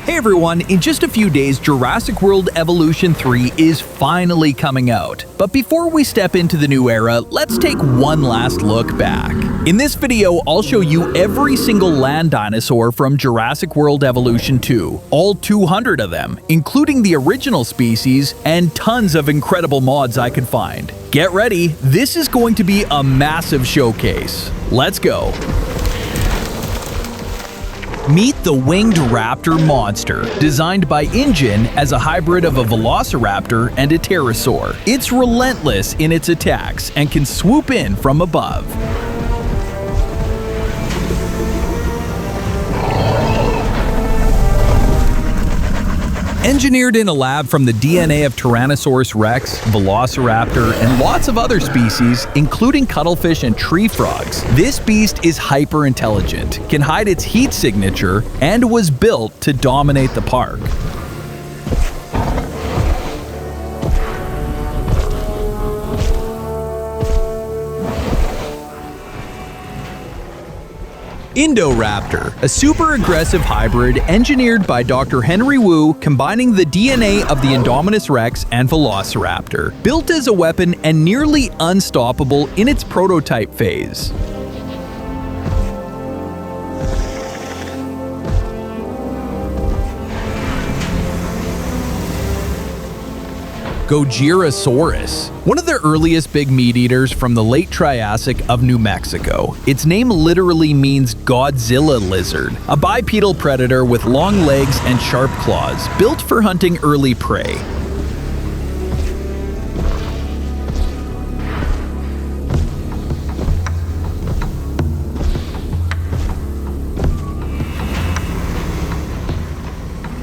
Hey everyone, in just a few days, Jurassic World Evolution 3 is finally coming out. But before we step into the new era, let's take one last look back. In this video, I'll show you every single land dinosaur from Jurassic World Evolution 2, all 200 of them, including the original species, and tons of incredible mods I could find. Get ready, this is going to be a massive showcase. Let's go. Meet the winged raptor monster, designed by InGen as a hybrid of a velociraptor and a pterosaur. It's relentless in its attacks and can swoop in from above. Engineered in a lab from the DNA of Tyrannosaurus rex, velociraptor, and lots of other species, including cuttlefish and tree frogs, this beast is hyper-intelligent, can hide its heat signature, and was built to dominate the park. Indoraptor, a super aggressive hybrid engineered by Dr. Henry Wu, combining the DNA of the Indominus rex and velociraptor. Built as a weapon and nearly unstoppable in its prototype phase. Gojirasaurus, one of the earliest big meat eaters from the late Triassic of New Mexico. Its name literally means Godzilla lizard, a bipedal predator with long legs and sharp claws, built for hunting early prey.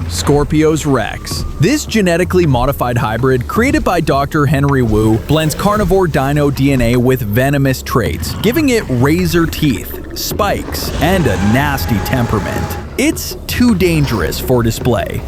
Scorpios rex. This genetically modified hybrid, created by Dr. Henry Wu, blends carnivore dino DNA with venomous traits, giving it razor teeth, spikes, and a nasty temperament. It's too dangerous for display.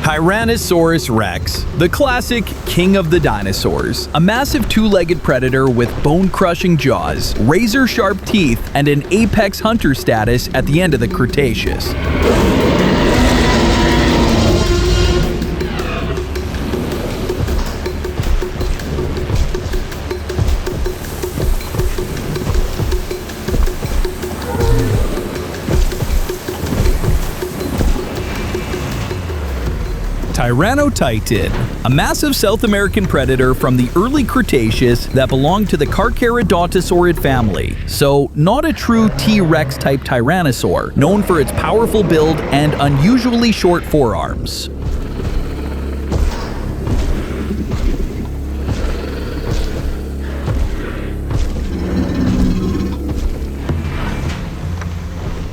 Tyrannosaurus rex, the classic king of the dinosaurs. A massive two-legged predator with bone-crushing jaws, razor-sharp teeth, and an apex hunter status at the end of the Cretaceous. Tyrannotitan, a massive South American predator from the early Cretaceous that belonged to the Carcharodontosaurid family, so not a true T-Rex type tyrannosaur, known for its powerful build and unusually short forearms.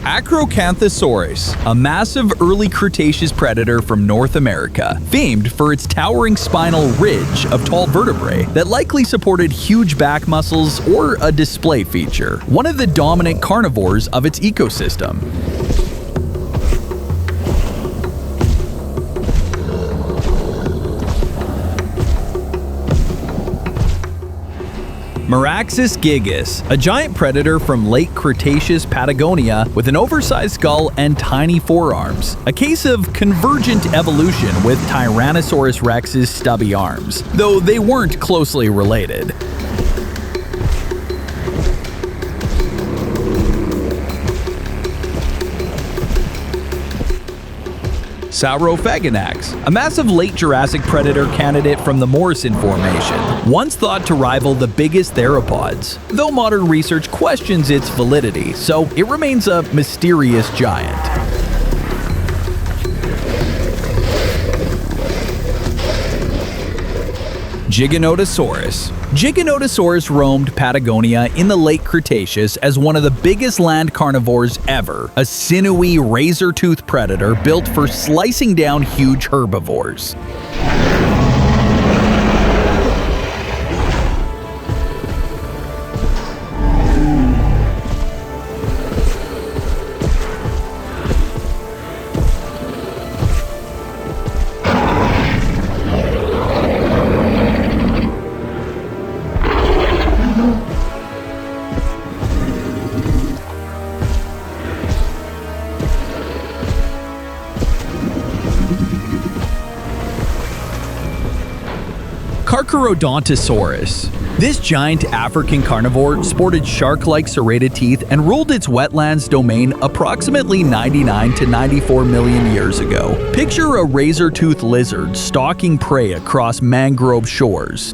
Acrocanthosaurus, a massive early Cretaceous predator from North America, famed for its towering spinal ridge of tall vertebrae that likely supported huge back muscles or a display feature, one of the dominant carnivores of its ecosystem. Meraxus gigas, a giant predator from late Cretaceous Patagonia with an oversized skull and tiny forearms. A case of convergent evolution with Tyrannosaurus rex's stubby arms, though they weren't closely related. Saurophaganax, a massive late Jurassic predator candidate from the Morrison Formation, once thought to rival the biggest theropods, though modern research questions its validity, so it remains a mysterious giant. Giganotosaurus. Giganotosaurus roamed Patagonia in the late Cretaceous as one of the biggest land carnivores ever, a sinewy, razor-toothed predator built for slicing down huge herbivores. Carcharodontosaurus. This giant African carnivore sported shark-like serrated teeth and ruled its wetlands domain approximately 99 to 94 million years ago. Picture a razor-toothed lizard stalking prey across mangrove shores.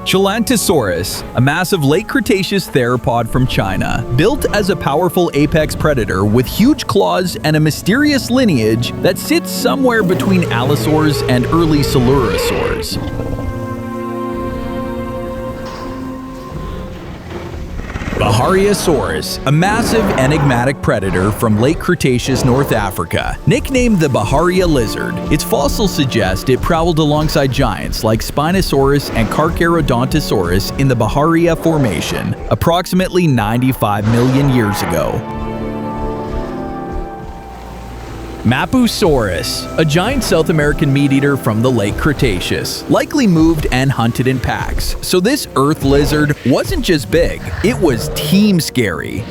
Chelantosaurus, a massive late Cretaceous theropod from China, built as a powerful apex predator with huge claws and a mysterious lineage that sits somewhere between allosaurs and early coelurosaurs. Bahariosaurus, a massive enigmatic predator from late Cretaceous North Africa. Nicknamed the Baharia lizard, its fossils suggest it prowled alongside giants like Spinosaurus and Carcharodontosaurus in the Baharia Formation approximately 95 million years ago. Mapusaurus, a giant South American meat-eater from the late Cretaceous, likely moved and hunted in packs, so this earth lizard wasn't just big, it was team scary.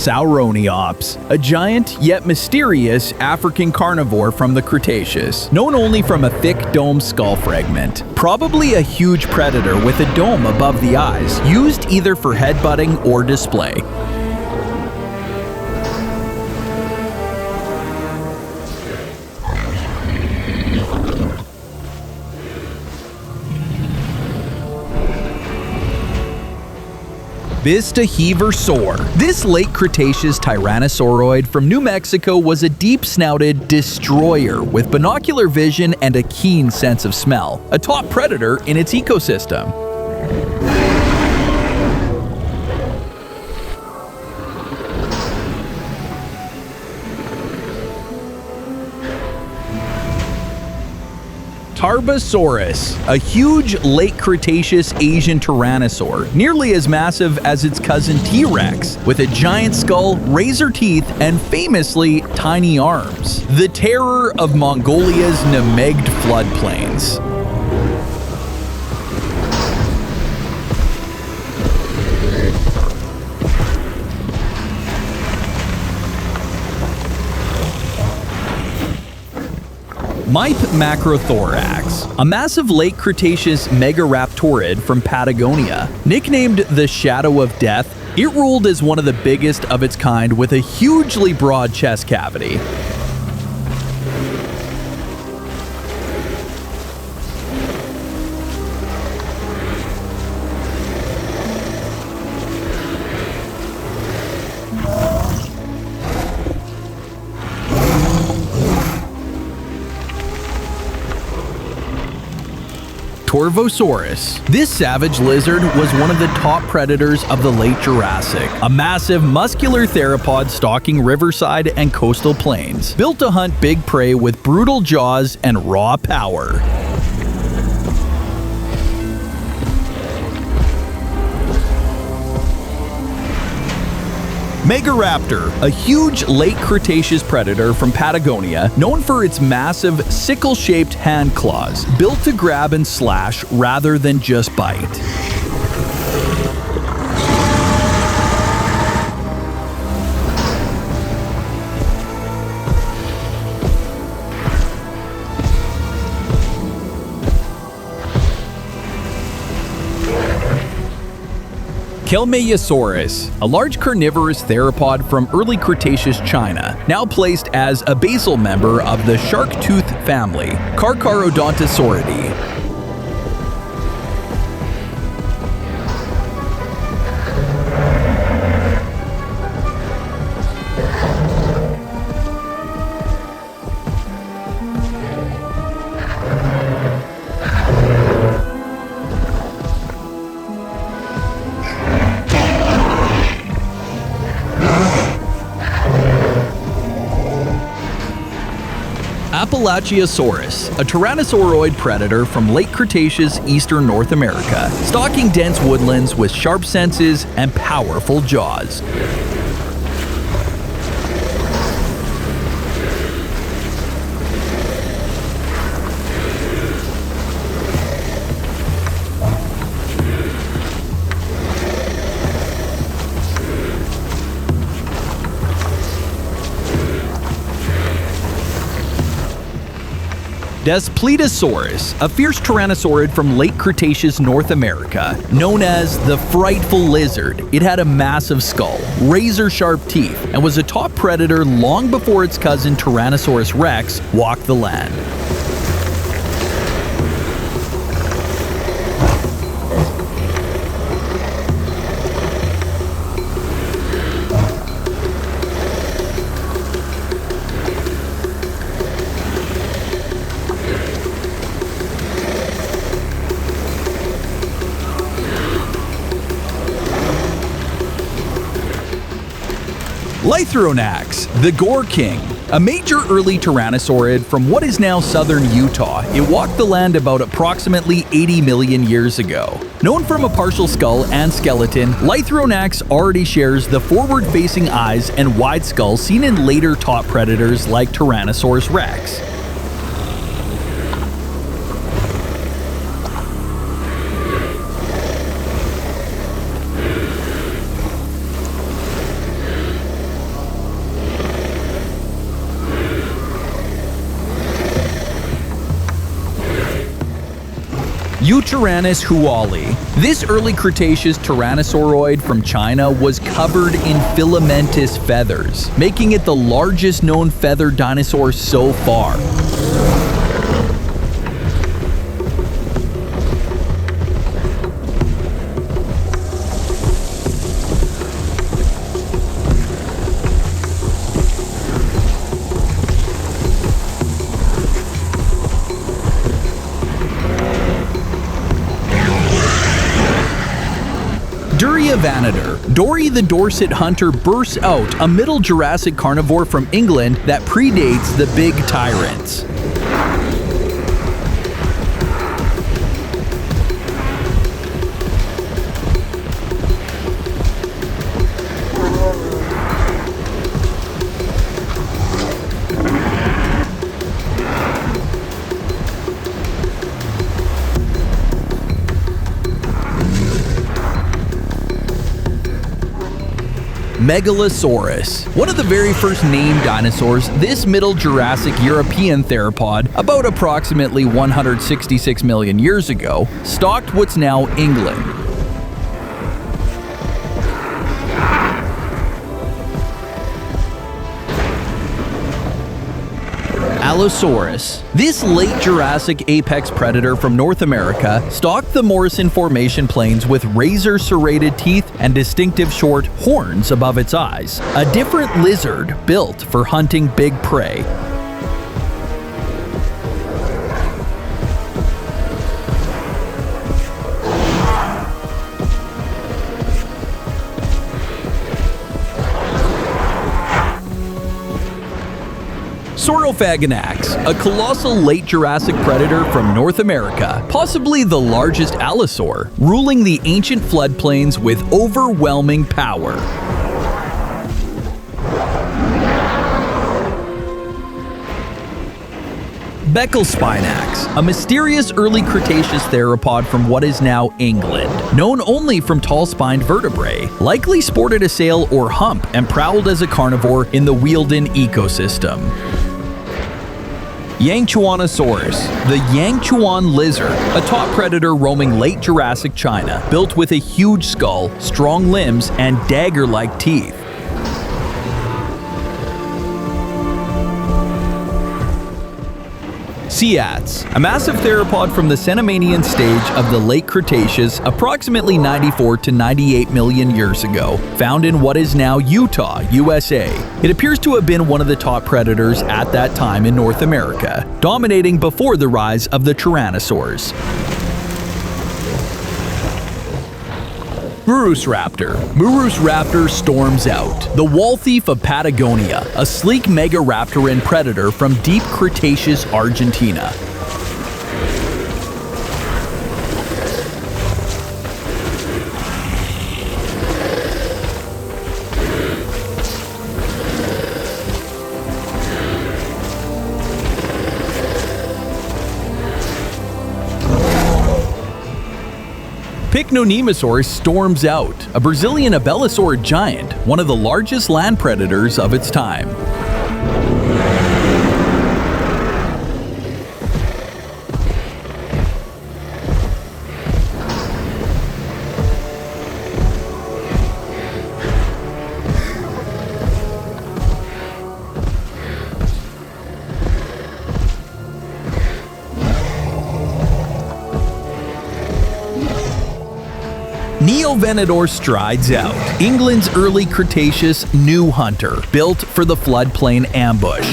Sauroniops, a giant yet mysterious African carnivore from the Cretaceous, known only from a thick domed skull fragment. Probably a huge predator with a dome above the eyes, used either for headbutting or display. Bistaheversaur. This late Cretaceous tyrannosauroid from New Mexico was a deep-snouted destroyer with binocular vision and a keen sense of smell, a top predator in its ecosystem. Tarbosaurus, a huge late Cretaceous Asian tyrannosaur, nearly as massive as its cousin T-Rex, with a giant skull, razor teeth, and famously tiny arms. The terror of Mongolia's Nemegd floodplains. Macrothorax, a massive late Cretaceous megaraptorid from Patagonia. Nicknamed the Shadow of Death, it ruled as one of the biggest of its kind with a hugely broad chest cavity. Torvosaurus. This savage lizard was one of the top predators of the late Jurassic, a massive muscular theropod stalking riverside and coastal plains, built to hunt big prey with brutal jaws and raw power. Megaraptor, a huge late Cretaceous predator from Patagonia, known for its massive sickle-shaped hand claws, built to grab and slash rather than just bite. Kelmeiosaurus, a large carnivorous theropod from early Cretaceous China, now placed as a basal member of the shark-tooth family, Carcharodontosauridae. Appalachiosaurus, a tyrannosauroid predator from late Cretaceous eastern North America, stalking dense woodlands with sharp senses and powerful jaws. Daspletosaurus, a fierce tyrannosaurid from late Cretaceous North America. Known as the frightful lizard, it had a massive skull, razor-sharp teeth, and was a top predator long before its cousin Tyrannosaurus rex walked the land. Lythronax, the Gore King, a major early tyrannosaurid from what is now southern Utah. It walked the land about approximately 80 million years ago. Known from a partial skull and skeleton, Lythronax already shares the forward-facing eyes and wide skull seen in later top predators like Tyrannosaurus rex. Eutyrannus huali. This early Cretaceous tyrannosauroid from China was covered in filamentous feathers, making it the largest known feathered dinosaur so far. Vanator. Dory the Dorset hunter bursts out, a Middle Jurassic carnivore from England that predates the big tyrants. Megalosaurus. One of the very first named dinosaurs, this Middle Jurassic European theropod, about approximately 166 million years ago, stalked what's now England. Allosaurus. This late Jurassic apex predator from North America stalked the Morrison Formation plains with razor-serrated teeth and distinctive short horns above its eyes. A different lizard built for hunting big prey. Saurophaganax, a colossal late Jurassic predator from North America, possibly the largest allosaur, ruling the ancient floodplains with overwhelming power. Beckelspinax, a mysterious early Cretaceous theropod from what is now England. Known only from tall-spined vertebrae, likely sported a sail or hump and prowled as a carnivore in the Wealden ecosystem. Yangchuanosaurus, the Yangchuan lizard, a top predator roaming late Jurassic China, built with a huge skull, strong limbs, and dagger-like teeth. Seats, a massive theropod from the Cenomanian stage of the late Cretaceous, approximately 94 to 98 million years ago, found in what is now Utah, USA. It appears to have been one of the top predators at that time in North America, dominating before the rise of the Tyrannosaurs. Raptor storms out. The wall thief of Patagonia, a sleek megaraptoran predator from deep Cretaceous Argentina. Pycnonemosaurus storms out, a Brazilian abelisaur giant, one of the largest land predators of its time. Neovenador strides out, England's early Cretaceous new hunter, built for the floodplain ambush.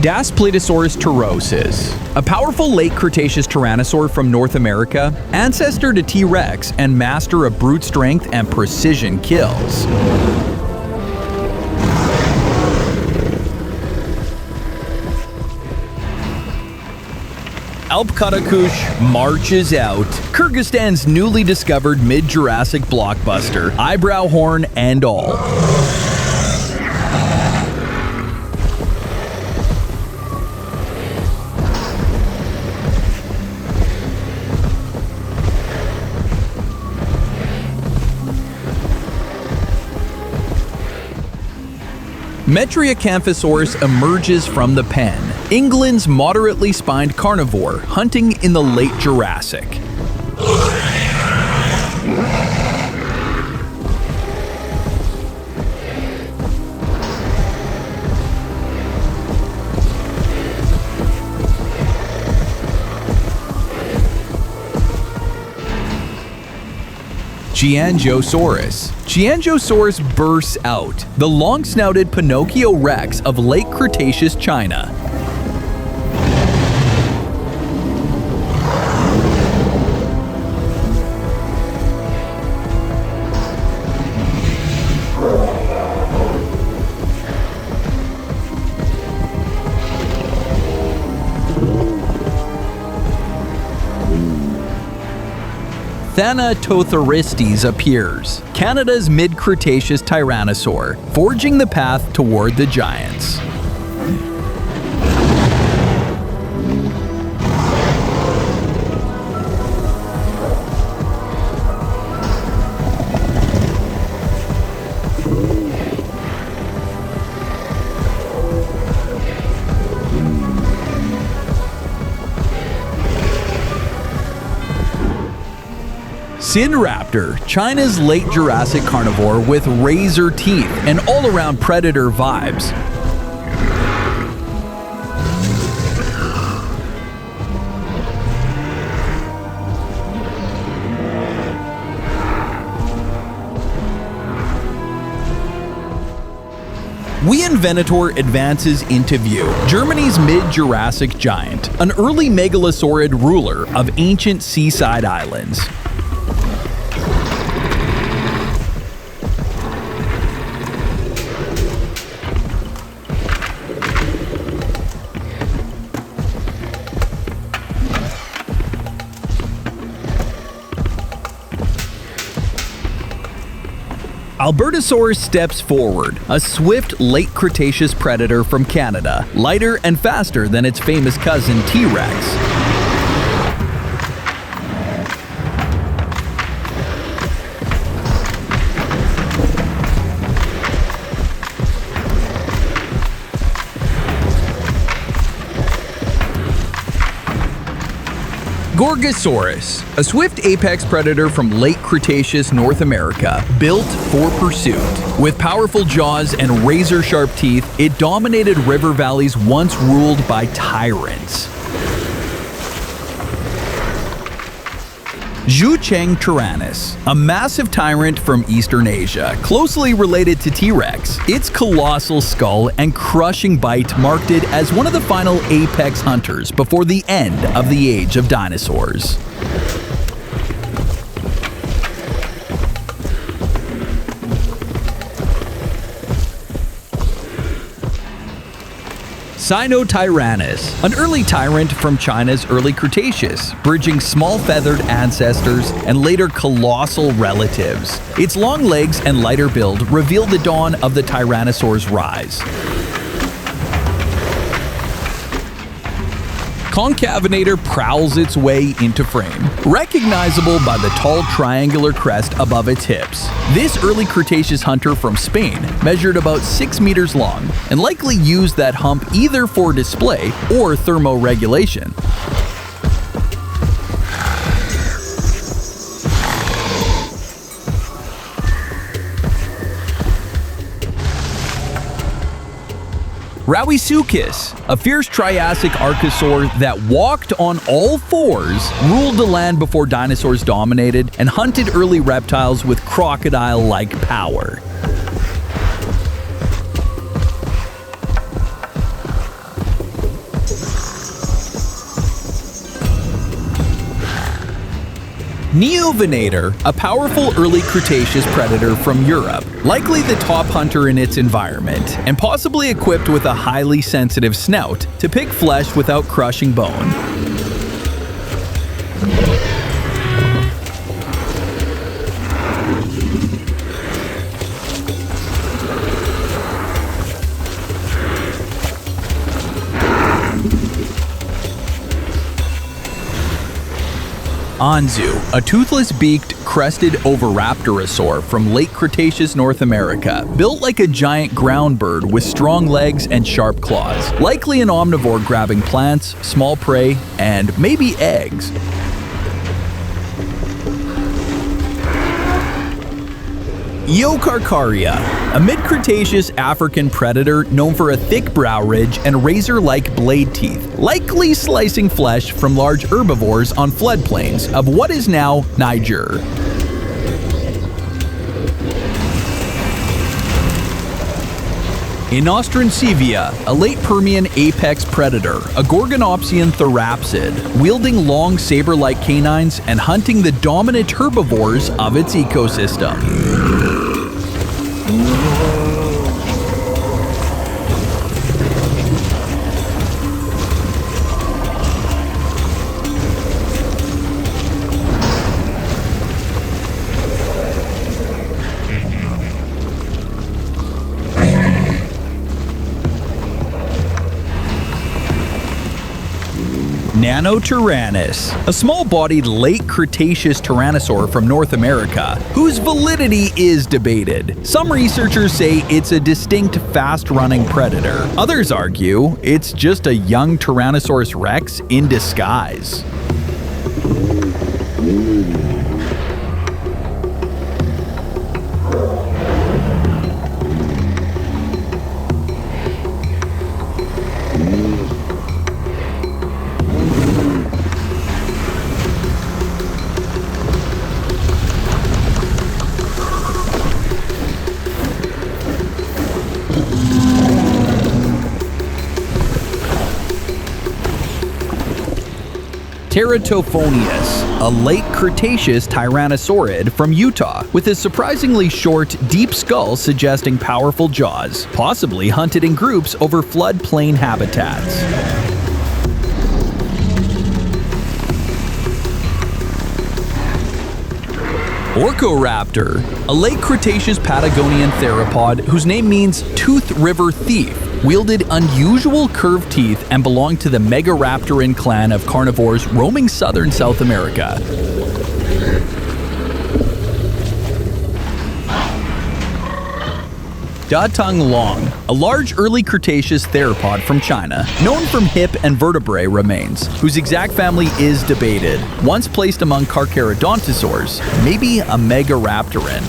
Daspletosaurus turosus, a powerful late Cretaceous tyrannosaur from North America, ancestor to T-Rex and master of brute strength and precision kills. Alpkatakush marches out, Kyrgyzstan's newly discovered mid-Jurassic blockbuster, eyebrow horn and all. Metriacanthosaurus emerges from the pen, England's moderately spined carnivore hunting in the late Jurassic. Giangosaurus bursts out, the long-snouted Pinocchio rex of late Cretaceous China. Thanatothoristes appears, Canada's mid-Cretaceous tyrannosaur, forging the path toward the giants. Sinraptor, China's late Jurassic carnivore with razor teeth and all-around predator vibes. Venator advances into view, Germany's mid-Jurassic giant, an early megalosaurid ruler of ancient seaside islands. Albertosaurus steps forward, a swift late Cretaceous predator from Canada, lighter and faster than its famous cousin T-Rex. Gorgosaurus, a swift apex predator from late Cretaceous North America, built for pursuit. With powerful jaws and razor-sharp teeth, it dominated river valleys once ruled by tyrants. Zhucheng tyrannus, a massive tyrant from Eastern Asia, closely related to T-Rex. Its colossal skull and crushing bite marked it as one of the final apex hunters before the end of the age of dinosaurs. Sinotyrannus, an early tyrant from China's early Cretaceous, bridging small feathered ancestors and later colossal relatives. Its long legs and lighter build reveal the dawn of the Tyrannosaur's rise. Concavinator prowls its way into frame, recognizable by the tall triangular crest above its hips. This early Cretaceous hunter from Spain measured about 6 meters long and likely used that hump either for display or thermoregulation. Rauisuchus, a fierce Triassic archosaur that walked on all fours, ruled the land before dinosaurs dominated, and hunted early reptiles with crocodile-like power. Neovenator, a powerful early Cretaceous predator from Europe, likely the top hunter in its environment, and possibly equipped with a highly sensitive snout to pick flesh without crushing bone. Anzu, a toothless-beaked, crested oviraptorosaur from late Cretaceous North America, built like a giant ground bird with strong legs and sharp claws, likely an omnivore grabbing plants, small prey, and maybe eggs. Eocarcharia, a mid-Cretaceous African predator known for a thick brow ridge and razor-like blade teeth, likely slicing flesh from large herbivores on floodplains of what is now Niger. Inostrancevia, a late Permian apex predator, a Gorgonopsian therapsid, wielding long saber-like canines and hunting the dominant herbivores of its ecosystem. Nanotyrannus, a small-bodied late Cretaceous tyrannosaur from North America, whose validity is debated. Some researchers say it's a distinct fast-running predator. Others argue it's just a young Tyrannosaurus rex in disguise. Teratophonius, a late Cretaceous tyrannosaurid from Utah, with a surprisingly short, deep skull suggesting powerful jaws, possibly hunted in groups over floodplain habitats. Orcoraptor, a late Cretaceous Patagonian theropod whose name means Tooth River Thief, wielded unusual curved teeth and belonged to the Megaraptoran clan of carnivores roaming southern South America. Datang Long, a large early Cretaceous theropod from China, known from hip and vertebrae remains, whose exact family is debated. Once placed among Carcharodontosaurs, maybe a Megaraptoran.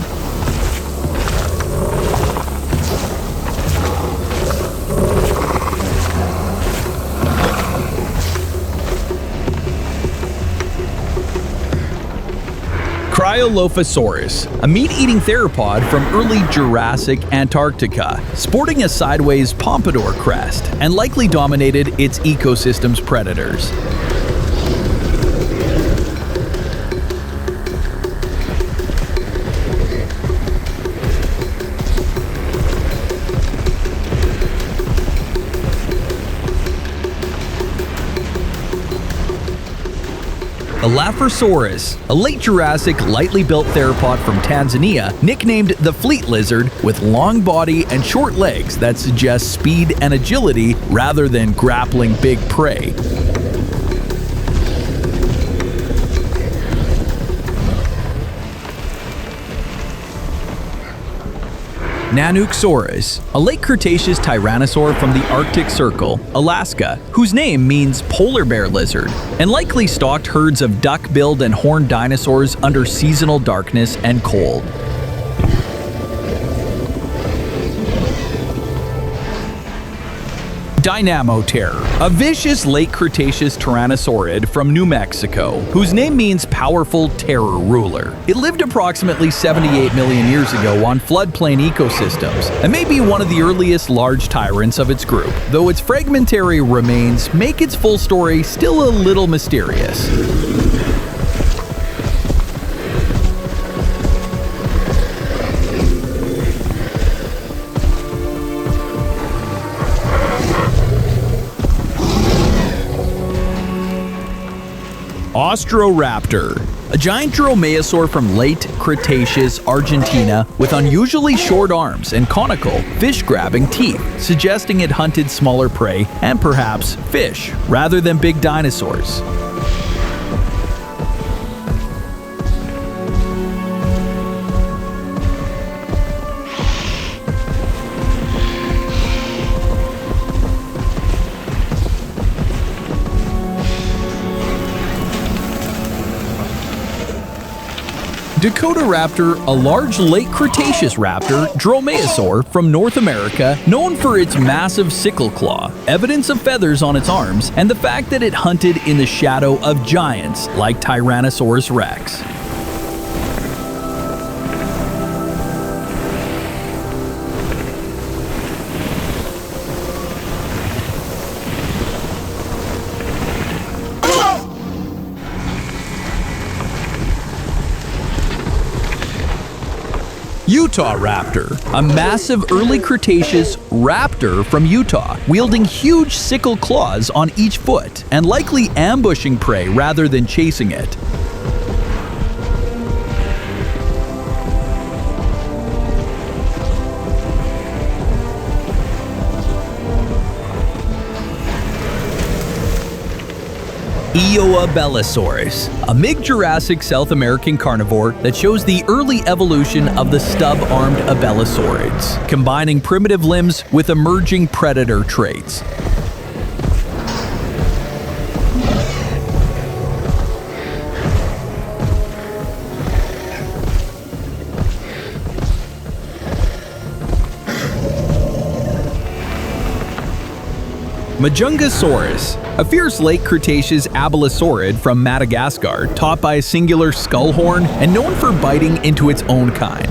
Cryolophosaurus, a meat-eating theropod from early Jurassic Antarctica, sporting a sideways pompadour crest, and likely dominated its ecosystem's predators. Elaphrosaurus, a late Jurassic lightly built theropod from Tanzania, nicknamed the fleet lizard, with long body and short legs that suggest speed and agility rather than grappling big prey. Nanuqsaurus, a late Cretaceous tyrannosaur from the Arctic Circle, Alaska, whose name means polar bear lizard, and likely stalked herds of duck-billed and horned dinosaurs under seasonal darkness and cold. Dynamoterror, a vicious late Cretaceous tyrannosaurid from New Mexico, whose name means powerful terror ruler. It lived approximately 78 million years ago on floodplain ecosystems, and may be one of the earliest large tyrants of its group, though its fragmentary remains make its full story still a little mysterious. Austroraptor, a giant dromaeosaur from late Cretaceous Argentina with unusually short arms and conical, fish-grabbing teeth, suggesting it hunted smaller prey and perhaps fish rather than big dinosaurs. Dakotaraptor, a large late Cretaceous raptor dromaeosaur from North America, known for its massive sickle claw, evidence of feathers on its arms, and the fact that it hunted in the shadow of giants like Tyrannosaurus rex. Utahraptor, a massive early Cretaceous raptor from Utah, wielding huge sickle claws on each foot and likely ambushing prey rather than chasing it. Eoabellosaurus, a mid-Jurassic South American carnivore that shows the early evolution of the stub-armed abellosaurids, combining primitive limbs with emerging predator traits. Majungasaurus, a fierce late Cretaceous abelosaurid from Madagascar, topped by a singular skull horn and known for biting into its own kind.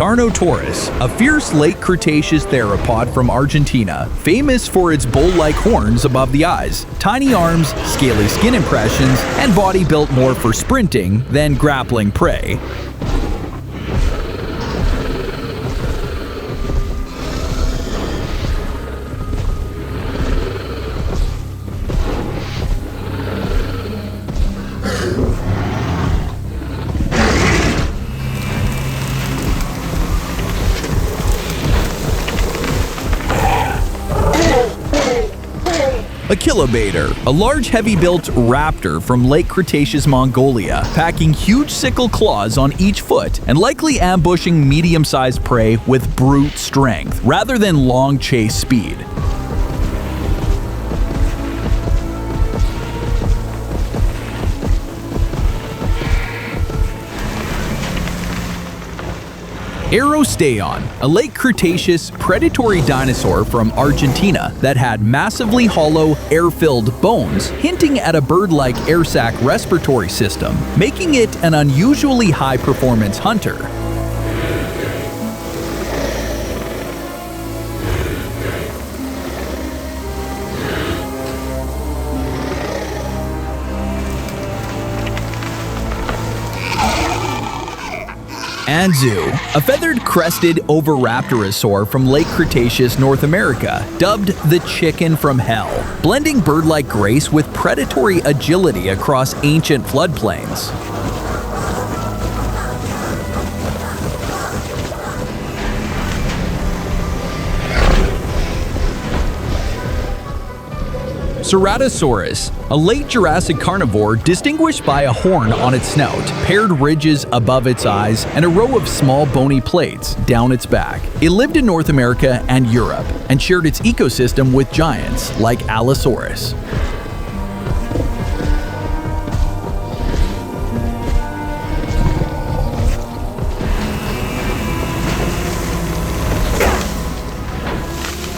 Carnotaurus, a fierce late Cretaceous theropod from Argentina, famous for its bull-like horns above the eyes, tiny arms, scaly skin impressions, and body built more for sprinting than grappling prey. Achillobator, a large heavy-built raptor from late Cretaceous Mongolia, packing huge sickle claws on each foot and likely ambushing medium-sized prey with brute strength rather than long chase speed. Aerosteon, a late Cretaceous predatory dinosaur from Argentina that had massively hollow, air-filled bones, hinting at a bird-like air sac respiratory system, making it an unusually high-performance hunter. Anzu, a feathered crested oviraptorosaur from late Cretaceous North America, dubbed the chicken from hell, blending bird-like grace with predatory agility across ancient floodplains. Ceratosaurus, a late Jurassic carnivore distinguished by a horn on its snout, paired ridges above its eyes, and a row of small bony plates down its back. It lived in North America and Europe, and shared its ecosystem with giants like Allosaurus.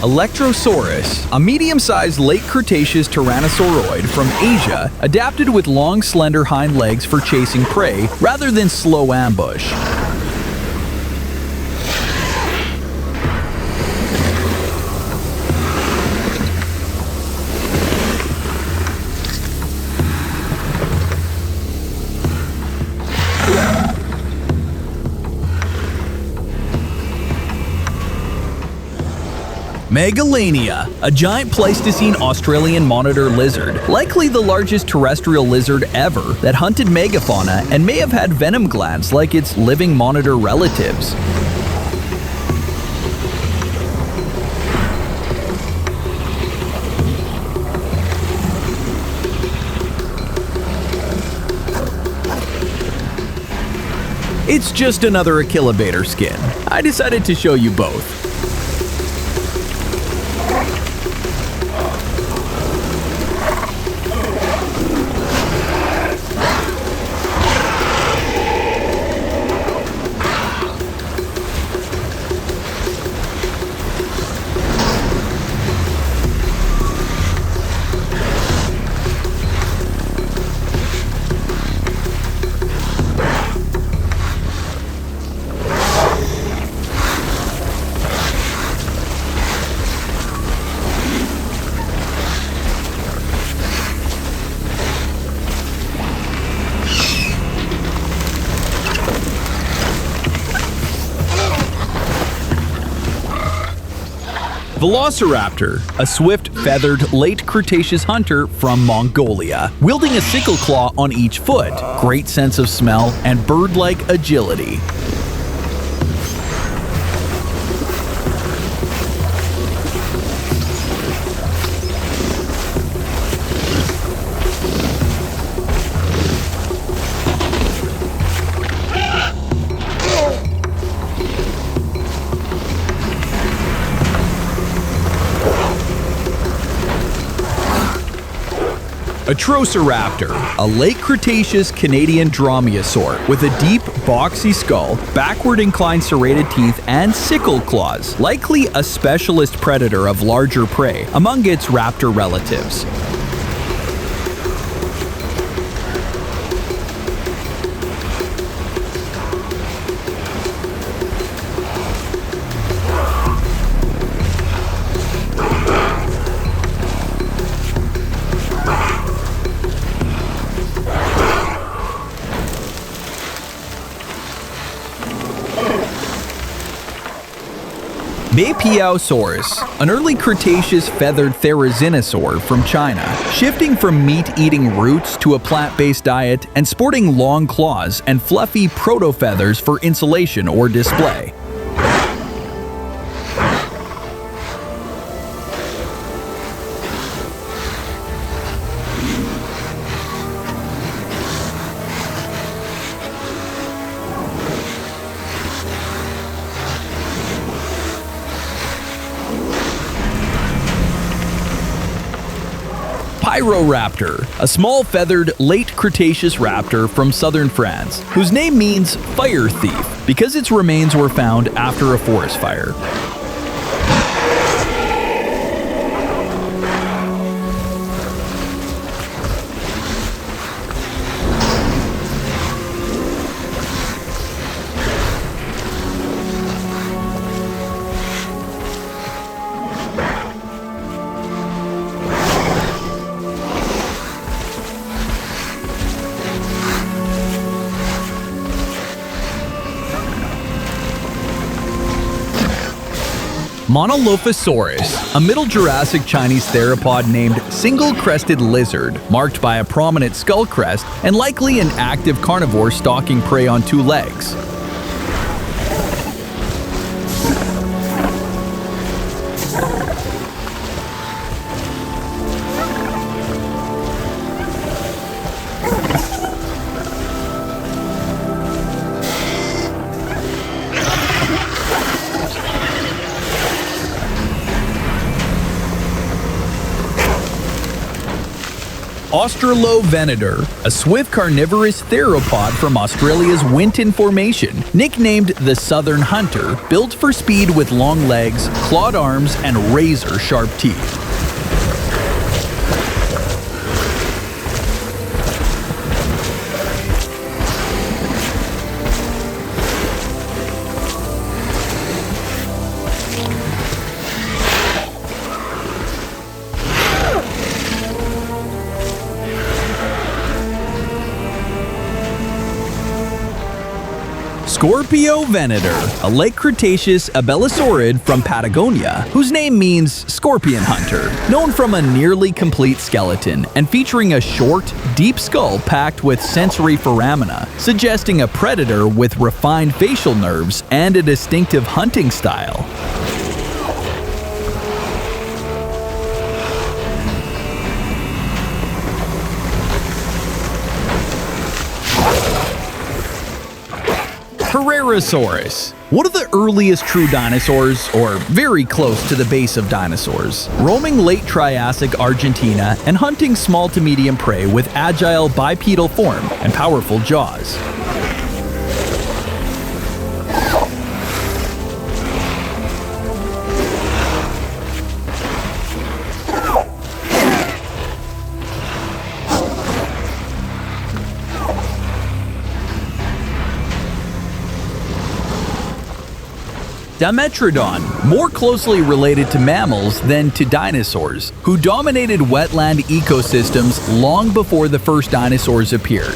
Electrosaurus, a medium-sized late Cretaceous tyrannosauroid from Asia, adapted with long, slender hind legs for chasing prey rather than slow ambush. Megalania, a giant Pleistocene Australian monitor lizard, likely the largest terrestrial lizard ever that hunted megafauna and may have had venom glands like its living monitor relatives. It's just another Achillivator skin. I decided to show you both. Velociraptor, a swift, feathered, late Cretaceous hunter from Mongolia, wielding a sickle claw on each foot, great sense of smell, and bird-like agility. Atrociraptor, a late Cretaceous Canadian dromaeosaur with a deep, boxy skull, backward inclined serrated teeth, and sickle claws, likely a specialist predator of larger prey among its raptor relatives. Beipiaosaurus, an early Cretaceous feathered therizinosaur from China, shifting from meat-eating roots to a plant-based diet and sporting long claws and fluffy proto-feathers for insulation or display. Pyroraptor, a small feathered late Cretaceous raptor from southern France, whose name means fire thief because its remains were found after a forest fire. Monolophosaurus, a Middle Jurassic Chinese theropod named single-crested lizard, marked by a prominent skull crest and likely an active carnivore stalking prey on two legs. Australovenator, a swift carnivorous theropod from Australia's Winton Formation, nicknamed the Southern Hunter, built for speed with long legs, clawed arms, and razor-sharp teeth. Scorpiovenator, a late Cretaceous abelosaurid from Patagonia, whose name means scorpion hunter, known from a nearly complete skeleton and featuring a short, deep skull packed with sensory foramina, suggesting a predator with refined facial nerves and a distinctive hunting style. Herrerasaurus, one of the earliest true dinosaurs, or very close to the base of dinosaurs, roaming late Triassic Argentina and hunting small to medium prey with agile bipedal form and powerful jaws. Dimetrodon, more closely related to mammals than to dinosaurs, who dominated wetland ecosystems long before the first dinosaurs appeared.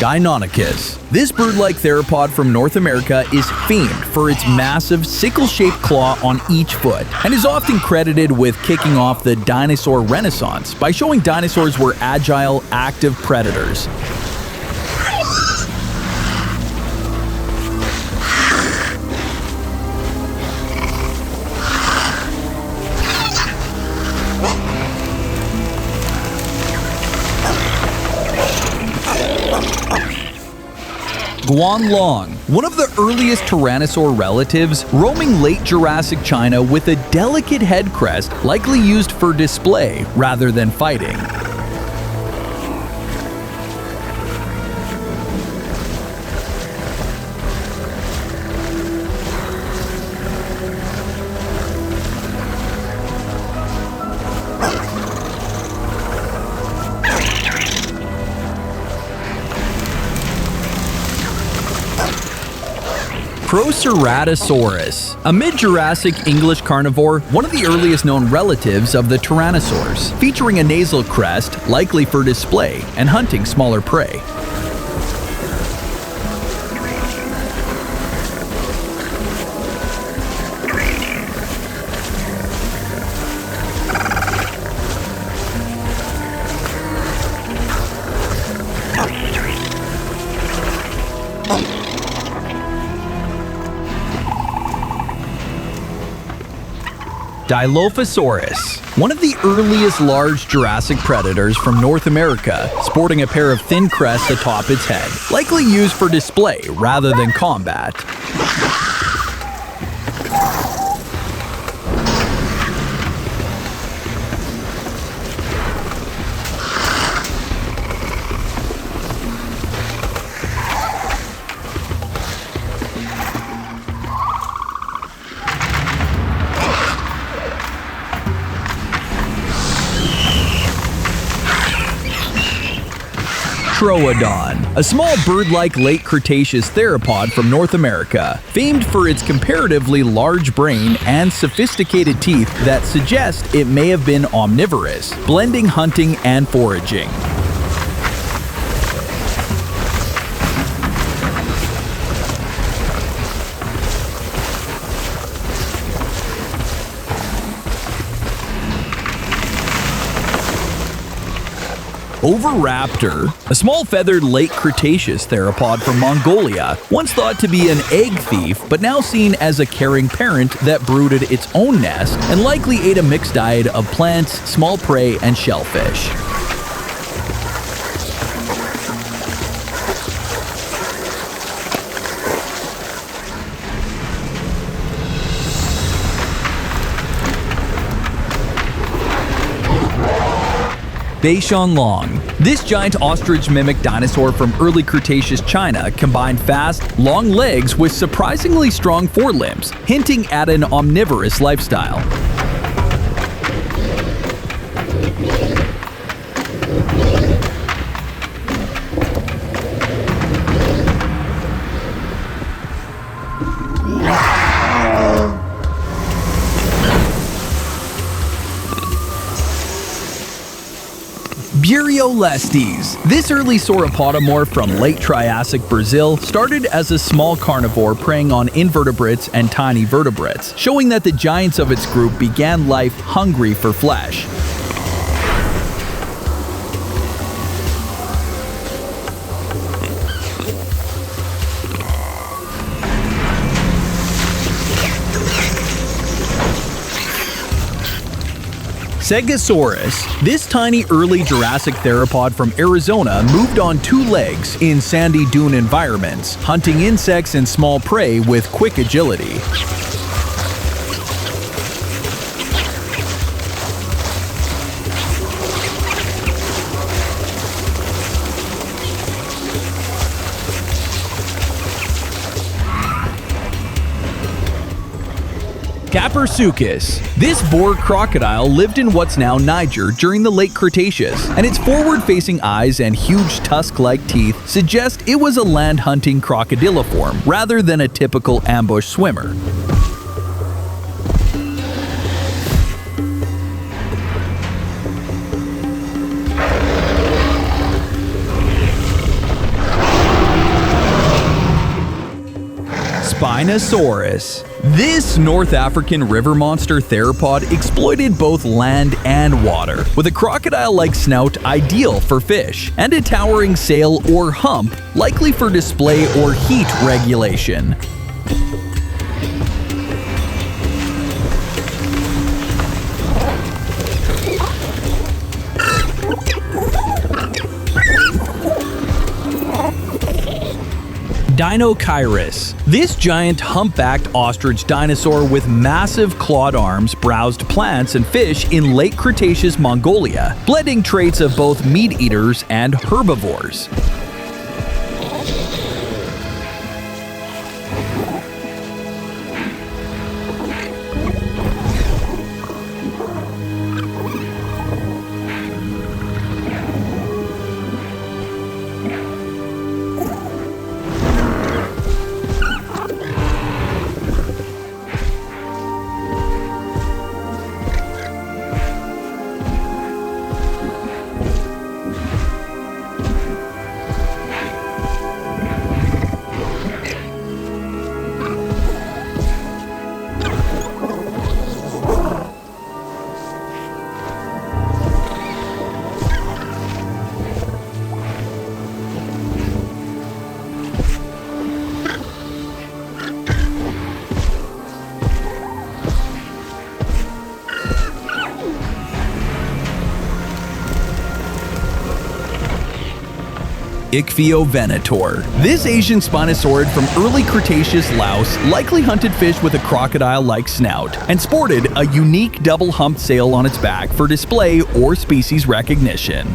Deinonychus. This bird-like theropod from North America is famed for its massive sickle-shaped claw on each foot, and is often credited with kicking off the dinosaur renaissance by showing dinosaurs were agile, active predators. Guanlong, one of the earliest tyrannosaur relatives, roaming late Jurassic China with a delicate head crest likely used for display rather than fighting. Proceratosaurus, a mid-Jurassic English carnivore, one of the earliest known relatives of the tyrannosaurs, featuring a nasal crest, likely for display, and hunting smaller prey. Dilophosaurus, one of the earliest large Jurassic predators from North America, sporting a pair of thin crests atop its head, likely used for display rather than combat. Troodon, a small bird-like late Cretaceous theropod from North America, famed for its comparatively large brain and sophisticated teeth that suggest it may have been omnivorous, blending hunting and foraging. Oviraptor, a small feathered late Cretaceous theropod from Mongolia, once thought to be an egg thief, but now seen as a caring parent that brooded its own nest and likely ate a mixed diet of plants, small prey, and shellfish. Beishanlong. This giant ostrich-mimic dinosaur from early Cretaceous China combined fast, long legs with surprisingly strong forelimbs, hinting at an omnivorous lifestyle. Bureolestes. This early sauropodomorph from late Triassic Brazil started as a small carnivore preying on invertebrates and tiny vertebrates, showing that the giants of its group began life hungry for flesh. Stegosaurus. This tiny early Jurassic theropod from Arizona moved on two legs in sandy dune environments, hunting insects and small prey with quick agility. Capersuchus. This boar crocodile lived in what's now Niger during the late Cretaceous, and its forward-facing eyes and huge tusk-like teeth suggest it was a land-hunting crocodylomorph rather than a typical ambush swimmer. Spinosaurus. This North African river monster theropod exploited both land and water, with a crocodile-like snout ideal for fish, and a towering sail or hump likely for display or heat regulation. Dinosaurs. This giant humpbacked ostrich dinosaur with massive clawed arms browsed plants and fish in late Cretaceous Mongolia, blending traits of both meat-eaters and herbivores. Ichthyovenator. This Asian spinosaurid from early Cretaceous Laos likely hunted fish with a crocodile-like snout and sported a unique double-humped sail on its back for display or species recognition.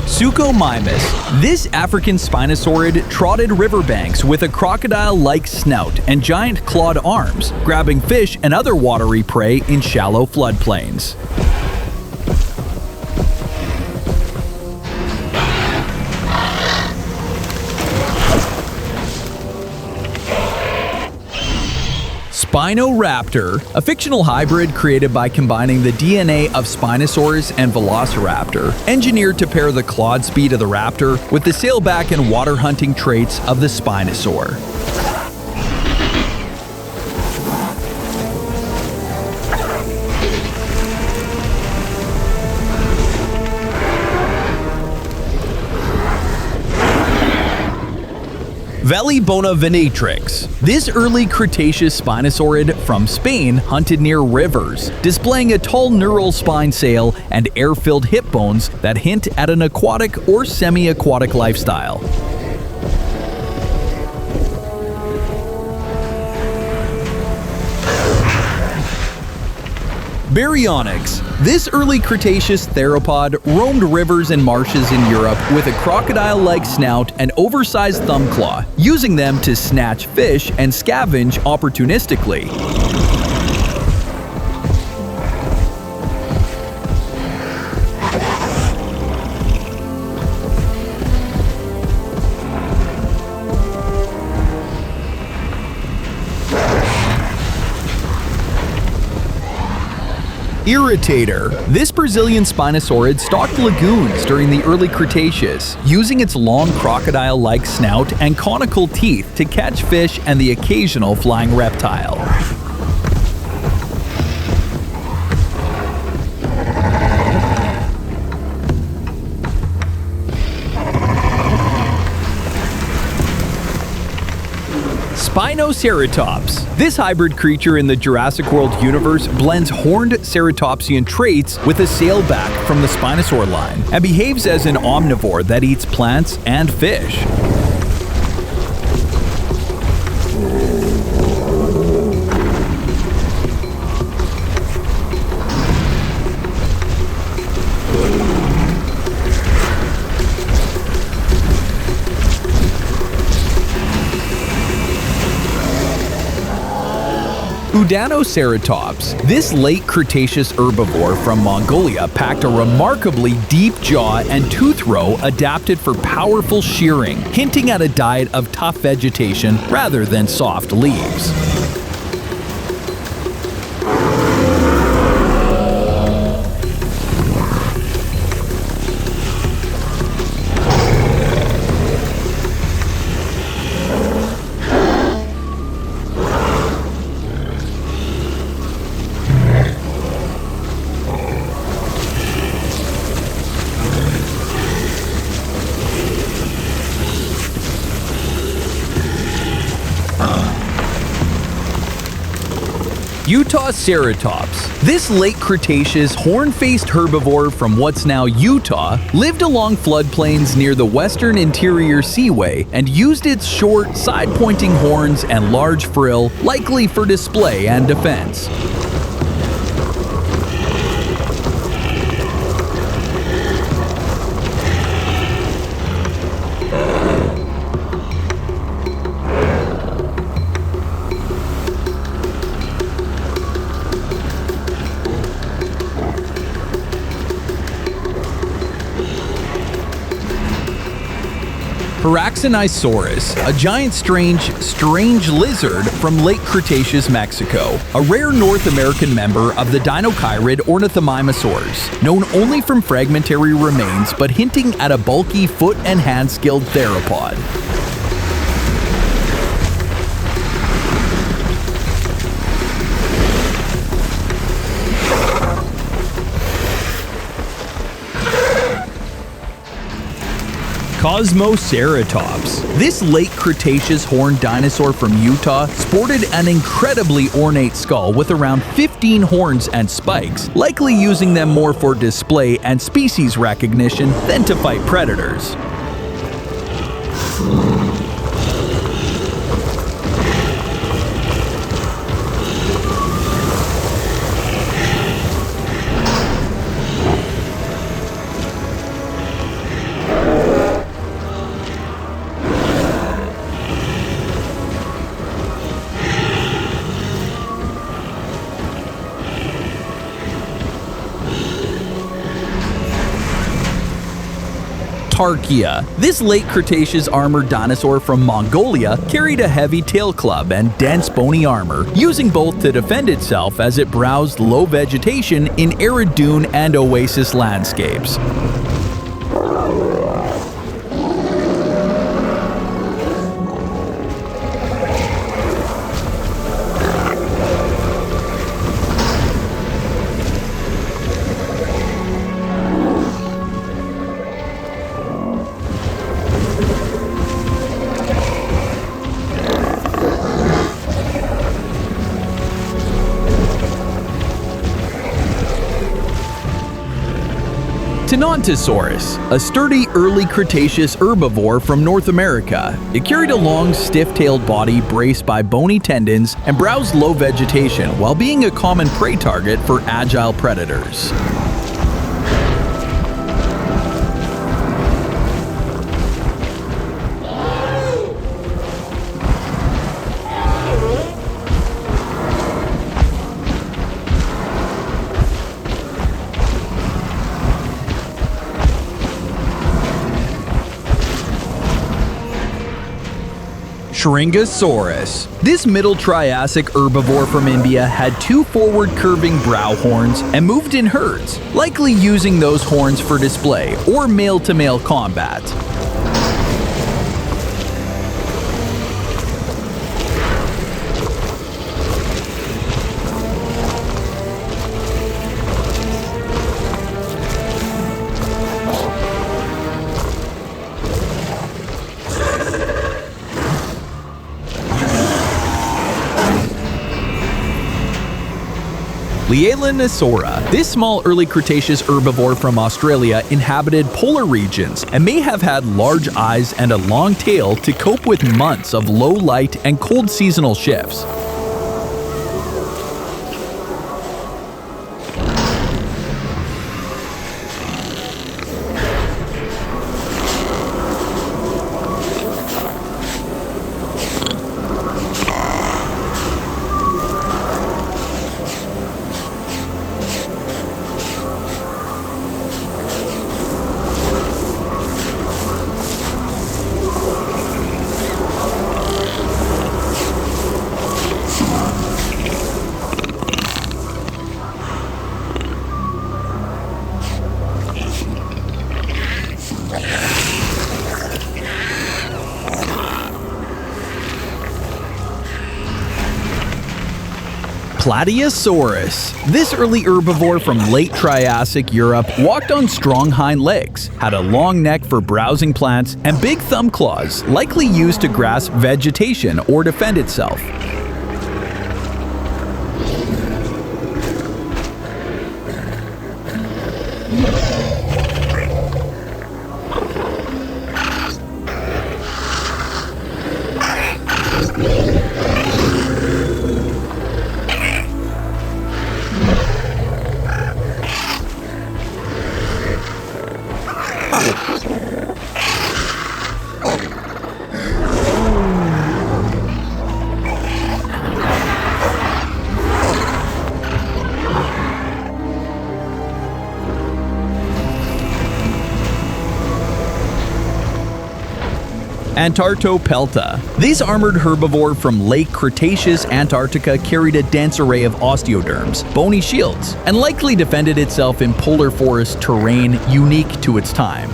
Suchomimus. This African spinosaurid trotted riverbanks with a crocodile-like snout and giant clawed arms, grabbing fish and other watery prey in shallow floodplains. Spinoraptor, a fictional hybrid created by combining the DNA of Spinosaurus and Velociraptor, engineered to pair the clawed speed of the raptor with the sailback and water hunting traits of the Spinosaur. Velibona-venatrix. This early Cretaceous spinosaurid from Spain hunted near rivers, displaying a tall neural spine sail and air-filled hip bones that hint at an aquatic or semi-aquatic lifestyle. Baryonyx. This early Cretaceous theropod roamed rivers and marshes in Europe with a crocodile-like snout and oversized thumb claw, using them to snatch fish and scavenge opportunistically. Irritator. This Brazilian spinosaurid stalked lagoons during the early Cretaceous, using its long crocodile-like snout and conical teeth to catch fish and the occasional flying reptile. Spinoceratops. This hybrid creature in the Jurassic World universe blends horned ceratopsian traits with a sailback from the Spinosaur line and behaves as an omnivore that eats plants and fish. Udanoceratops. This late Cretaceous herbivore from Mongolia packed a remarkably deep jaw and tooth row adapted for powerful shearing, hinting at a diet of tough vegetation rather than soft leaves. Utaceratops. This late Cretaceous horn-faced herbivore from what's now Utah lived along floodplains near the western interior seaway and used its short, side-pointing horns and large frill likely for display and defense. Paraxenisaurus, a giant strange lizard from late Cretaceous Mexico, a rare North American member of the dinocheirid ornithomimosaurs, known only from fragmentary remains but hinting at a bulky foot and hand-skilled theropod. Cosmoceratops. This late Cretaceous horned dinosaur from Utah sported an incredibly ornate skull with around 15 horns and spikes, likely using them more for display and species recognition than to fight predators. Tarkia. This late Cretaceous armored dinosaur from Mongolia carried a heavy tail club and dense bony armor, using both to defend itself as it browsed low vegetation in arid dune and oasis landscapes. Tenontosaurus, a sturdy early Cretaceous herbivore from North America. It carried a long, stiff-tailed body braced by bony tendons and browsed low vegetation while being a common prey target for agile predators. Shringosaurus. This Middle Triassic herbivore from India had two forward curving brow horns and moved in herds, likely using those horns for display or male-to-male combat. Liaelinosaura. This small early Cretaceous herbivore from Australia inhabited polar regions and may have had large eyes and a long tail to cope with months of low light and cold seasonal shifts. Plateosaurus. This early herbivore from late Triassic Europe walked on strong hind legs, had a long neck for browsing plants, and big thumb claws, likely used to grasp vegetation or defend itself. Antarctopelta. This armored herbivore from late Cretaceous Antarctica carried a dense array of osteoderms, bony shields, and likely defended itself in polar forest terrain unique to its time.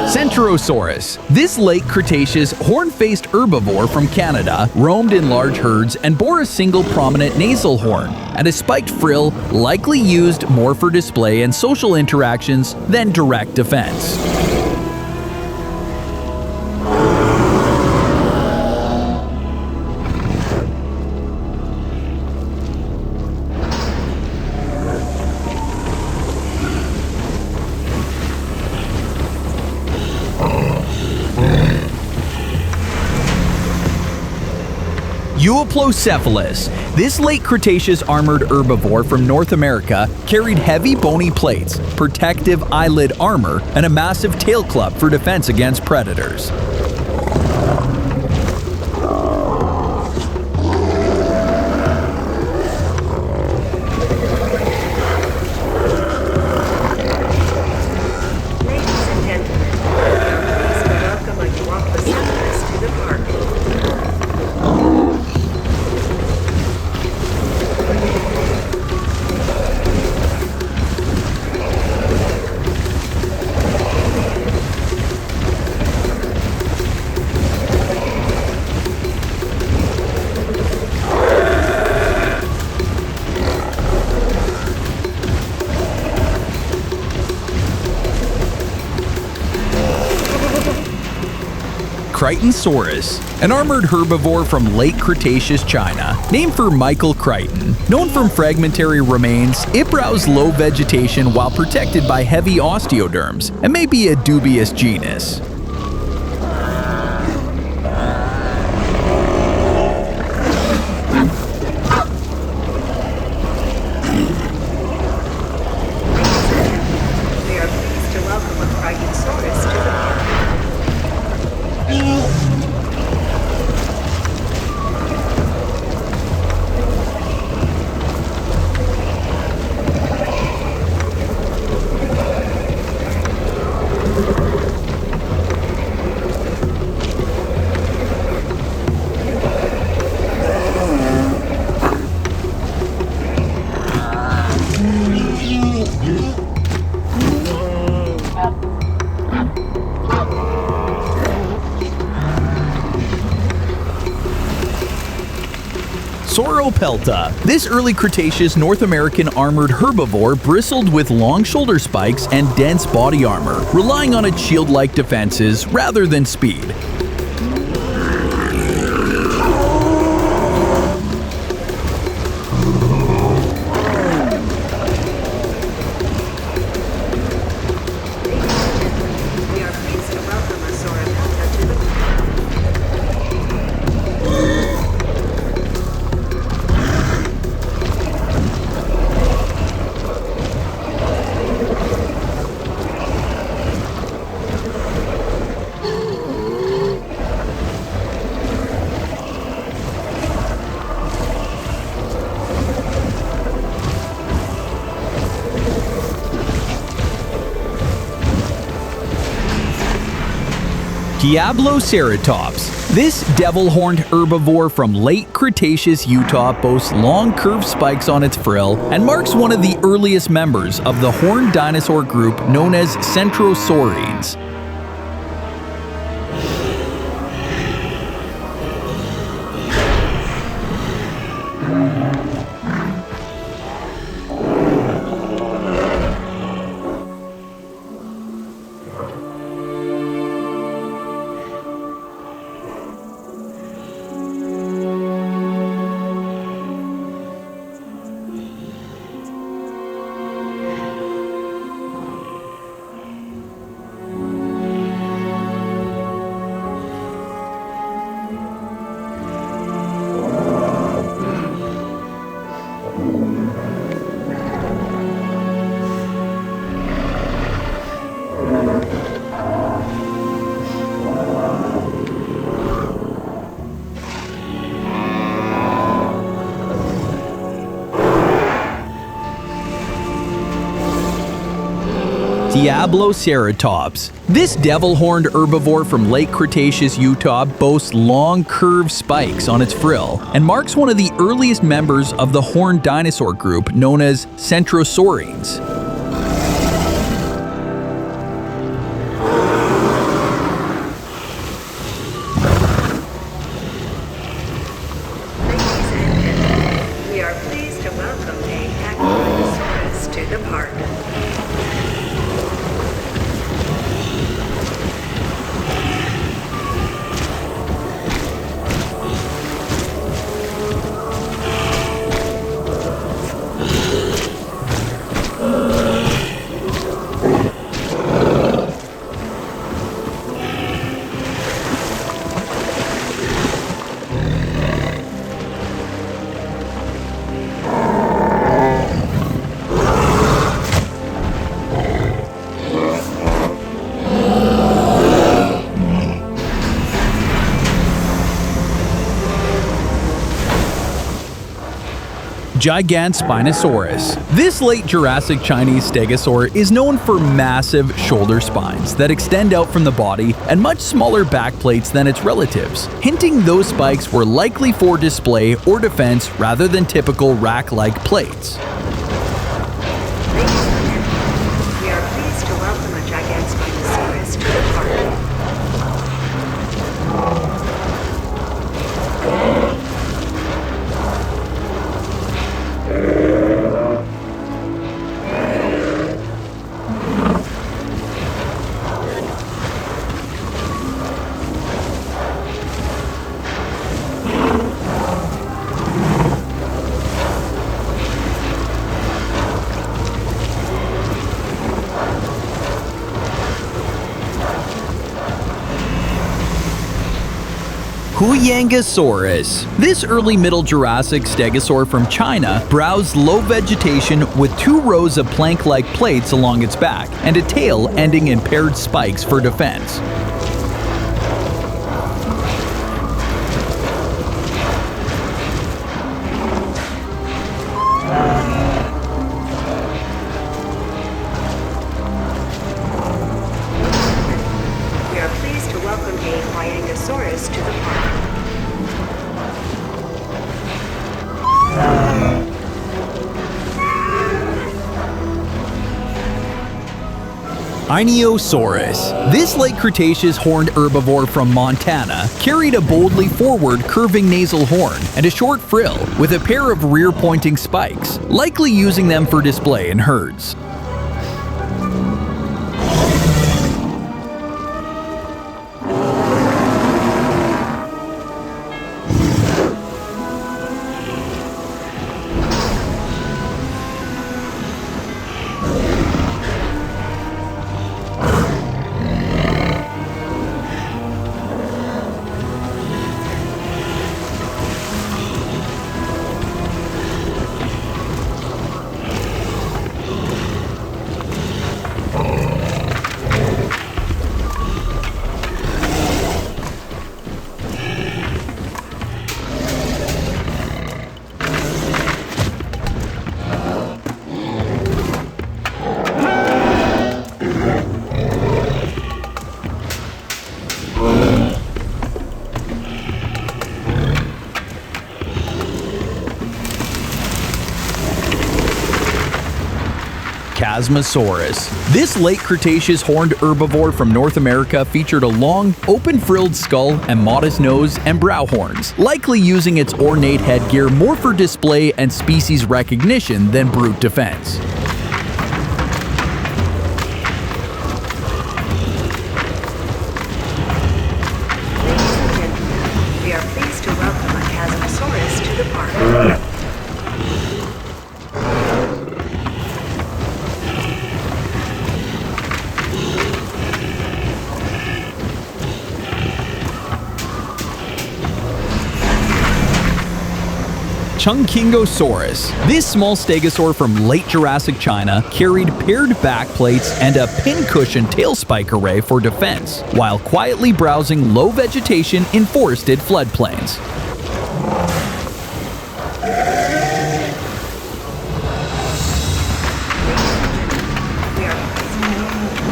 Centrosaurus. This late Cretaceous horn-faced herbivore from Canada roamed in large herds and bore a single prominent nasal horn and a spiked frill, likely used more for display and social interactions than direct defense. Euoplocephalus. This late Cretaceous armored herbivore from North America carried heavy bony plates, protective eyelid armor, and a massive tail club for defense against predators. Crichtonsaurus, an armored herbivore from late Cretaceous China, named for Michael Crichton. Known from fragmentary remains, it browsed low vegetation while protected by heavy osteoderms, and may be a dubious genus. We are pleased to welcome a Crichtonsaurus to the park. Sauropelta. This early Cretaceous North American armored herbivore bristled with long shoulder spikes and dense body armor, relying on its shield-like defenses rather than speed. We are pleased to welcome a Sauropelta to the park. Diabloceratops. This devil-horned herbivore from late Cretaceous Utah boasts long curved spikes on its frill and marks one of the earliest members of the horned dinosaur group known as Centrosaurines. Diabloceratops. This devil-horned herbivore from late Cretaceous Utah boasts long curved spikes on its frill and marks one of the earliest members of the horned dinosaur group known as Centrosaurines. Spinosaurus. This late Jurassic Chinese stegosaur is known for massive shoulder spines that extend out from the body and much smaller back plates than its relatives, hinting those spikes were likely for display or defense rather than typical rack-like plates. We are pleased to welcome a giant Spinosaurus to the park. Huyangosaurus. This early Middle Jurassic stegosaur from China browsed low vegetation with 2 rows of plank-like plates along its back and a tail ending in paired spikes for defense. We are pleased to welcome a Huyangosaurus to the park. Dinosaurs. This late Cretaceous horned herbivore from Montana carried a boldly forward curving nasal horn and a short frill with a pair of rear-pointing spikes, likely using them for display in herds. Chasmosaurus. This late Cretaceous horned herbivore from North America featured a long, open-frilled skull and modest nose and brow horns, likely using its ornate headgear more for display and species recognition than brute defense. Ladies and gentlemen, we are pleased to welcome a Chasmosaurus to the park. Chungkingosaurus. This small stegosaur from late Jurassic China carried paired back plates and a pincushion tail spike array for defense, while quietly browsing low vegetation in forested floodplains. We are pleased to welcome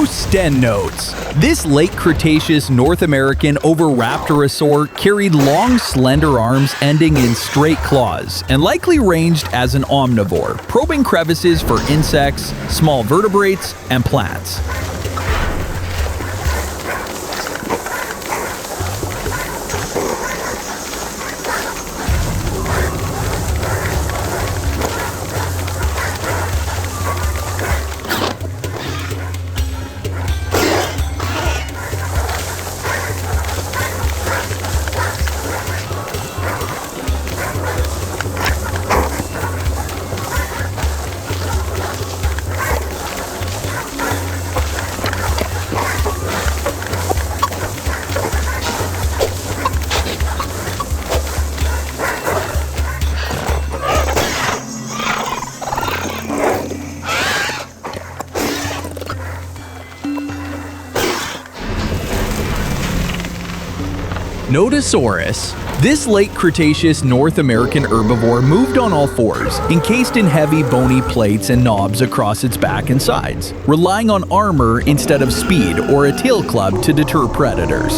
Stenotes. This late Cretaceous North American oviraptorosaur carried long, slender arms ending in straight claws and likely ranged as an omnivore, probing crevices for insects, small vertebrates, and plants. Nodosaurus. This late Cretaceous North American herbivore moved on all fours, encased in heavy bony plates and knobs across its back and sides, relying on armor instead of speed or a tail club to deter predators.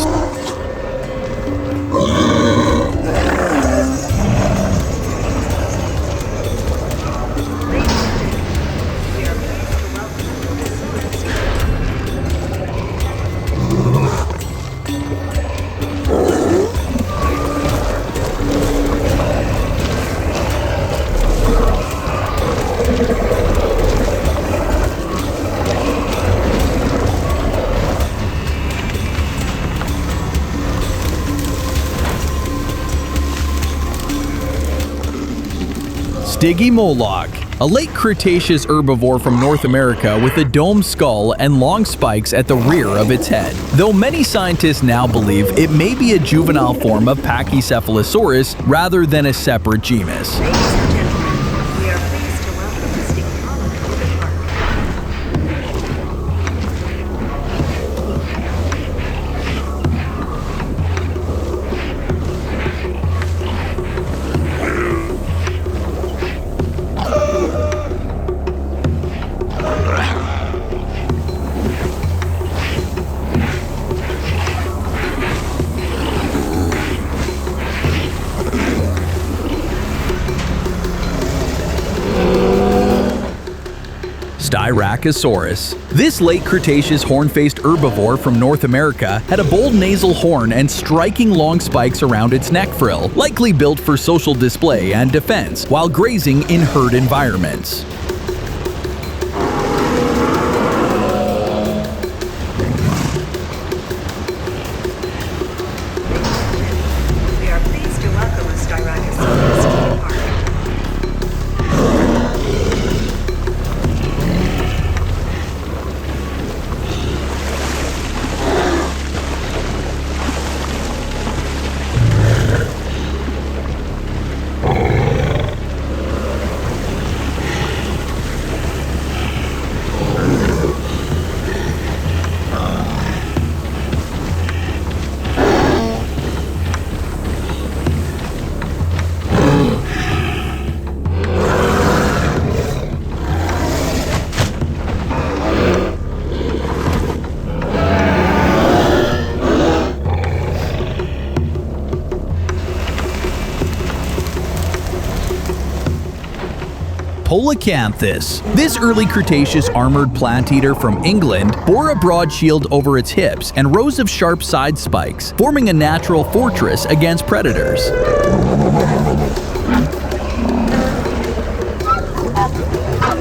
Stygimoloch, a late Cretaceous herbivore from North America with a domed skull and long spikes at the rear of its head. Though many scientists now believe it may be a juvenile form of Pachycephalosaurus rather than a separate genus. Ladies and gentlemen, we are pleased to welcome the Stygimoloch to the park. Styracosaurus. This late Cretaceous horn-faced herbivore from North America had a bold nasal horn and striking long spikes around its neck frill, likely built for social display and defense while grazing in herd environments. We are pleased to welcome a Styracosaurus to the park. Coelacanthus. This early Cretaceous armored plant eater from England bore a broad shield over its hips and rows of sharp side spikes, forming a natural fortress against predators. We are pleased to welcome a Coelacanthus to the park.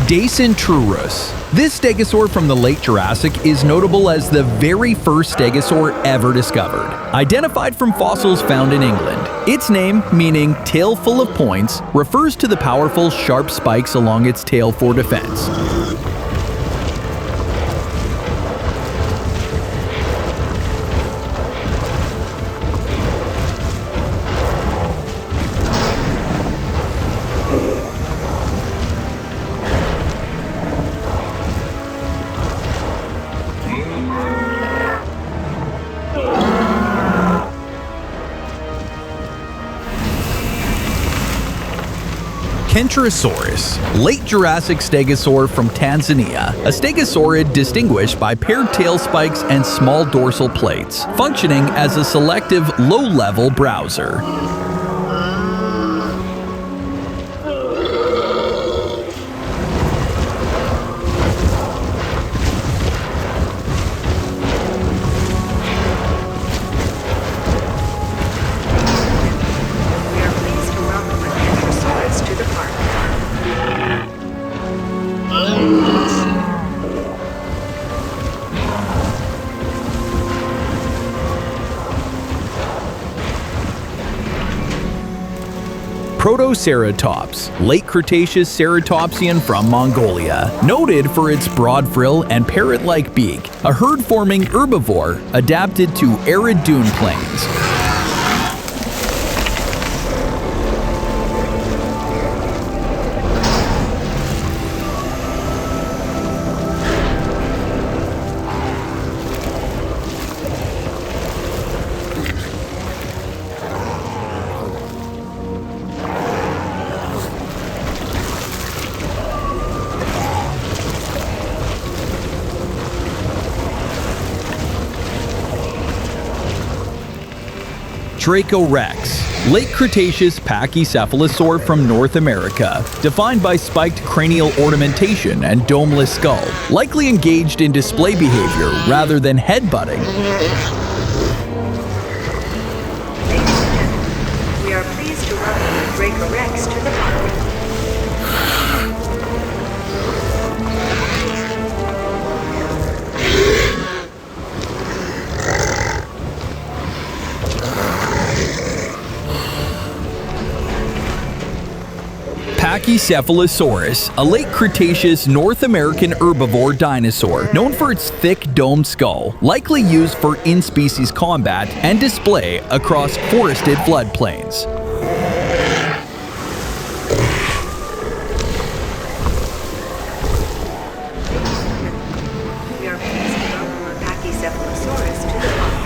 Dinosaurs. This stegosaur from the late Jurassic is notable as the very first stegosaur ever discovered, identified from fossils found in England. Its name, meaning tail full of points, refers to the powerful sharp spikes along its tail for defense. Kentrosaurus, late Jurassic stegosaur from Tanzania, a stegosaurid distinguished by paired tail spikes and small dorsal plates, functioning as a selective low-level browser. We are pleased to welcome a Dinosaurs to the park. Protoceratops, late Cretaceous ceratopsian from Mongolia, noted for its broad frill and parrot-like beak, a herd-forming herbivore adapted to arid dune plains. Dracorex, late Cretaceous pachycephalosaur from North America, defined by spiked cranial ornamentation and domeless skull, likely engaged in display behavior rather than headbutting. Ladies and gentlemen, we are pleased to welcome Dracorex to the park. Pachycephalosaurus, a late Cretaceous North American herbivore dinosaur, known for its thick domed skull, likely used for in-species combat and display across forested floodplains. We are pleased to welcome Pachycephalosaurus to the park.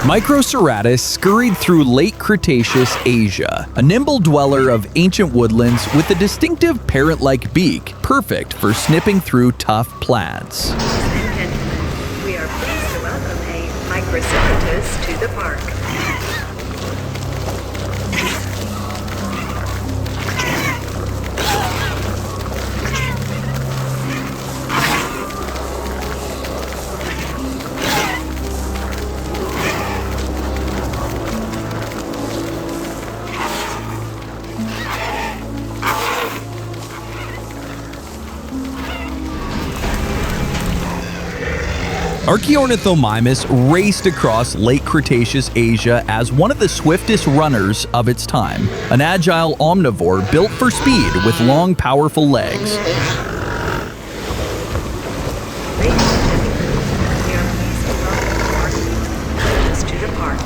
Microceratus scurried through late Cretaceous Asia, a nimble dweller of ancient woodlands with a distinctive parrot-like beak, perfect for snipping through tough plants. Ladies and gentlemen, we are pleased to welcome a Microceratus to the park. Archaeornithomimus raced across late Cretaceous Asia as one of the swiftest runners of its time, an agile omnivore built for speed with long, powerful legs. Ladies and gentlemen, we are pleased to welcome Archaeornithomimus to the park.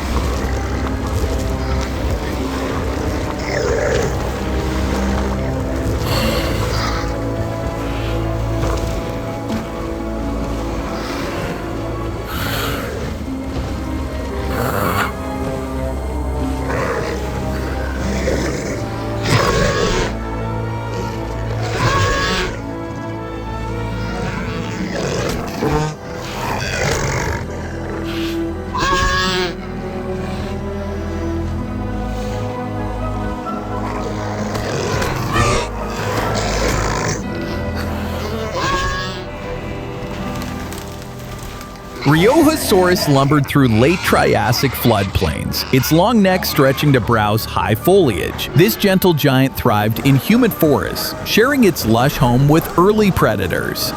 Riojasaurus lumbered through late Triassic floodplains, its long neck stretching to browse high foliage. This gentle giant thrived in humid forests, sharing its lush home with early predators.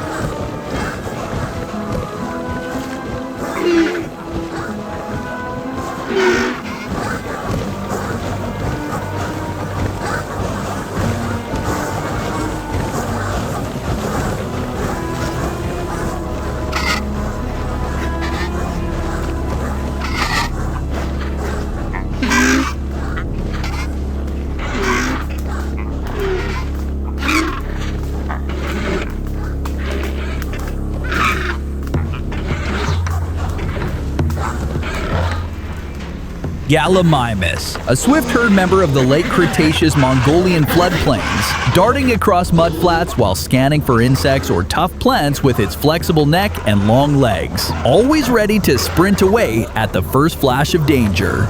Gallimimus, a swift herd member of the late Cretaceous Mongolian floodplains, darting across mudflats while scanning for insects or tough plants with its flexible neck and long legs, always ready to sprint away at the first flash of danger.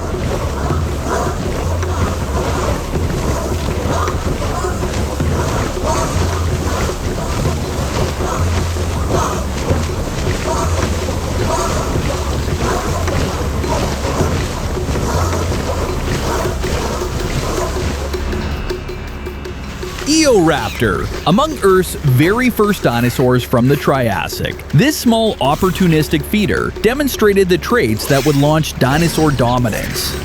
Eoraptor, among Earth's very first dinosaurs from the Triassic. This small opportunistic feeder demonstrated the traits that would launch dinosaur dominance.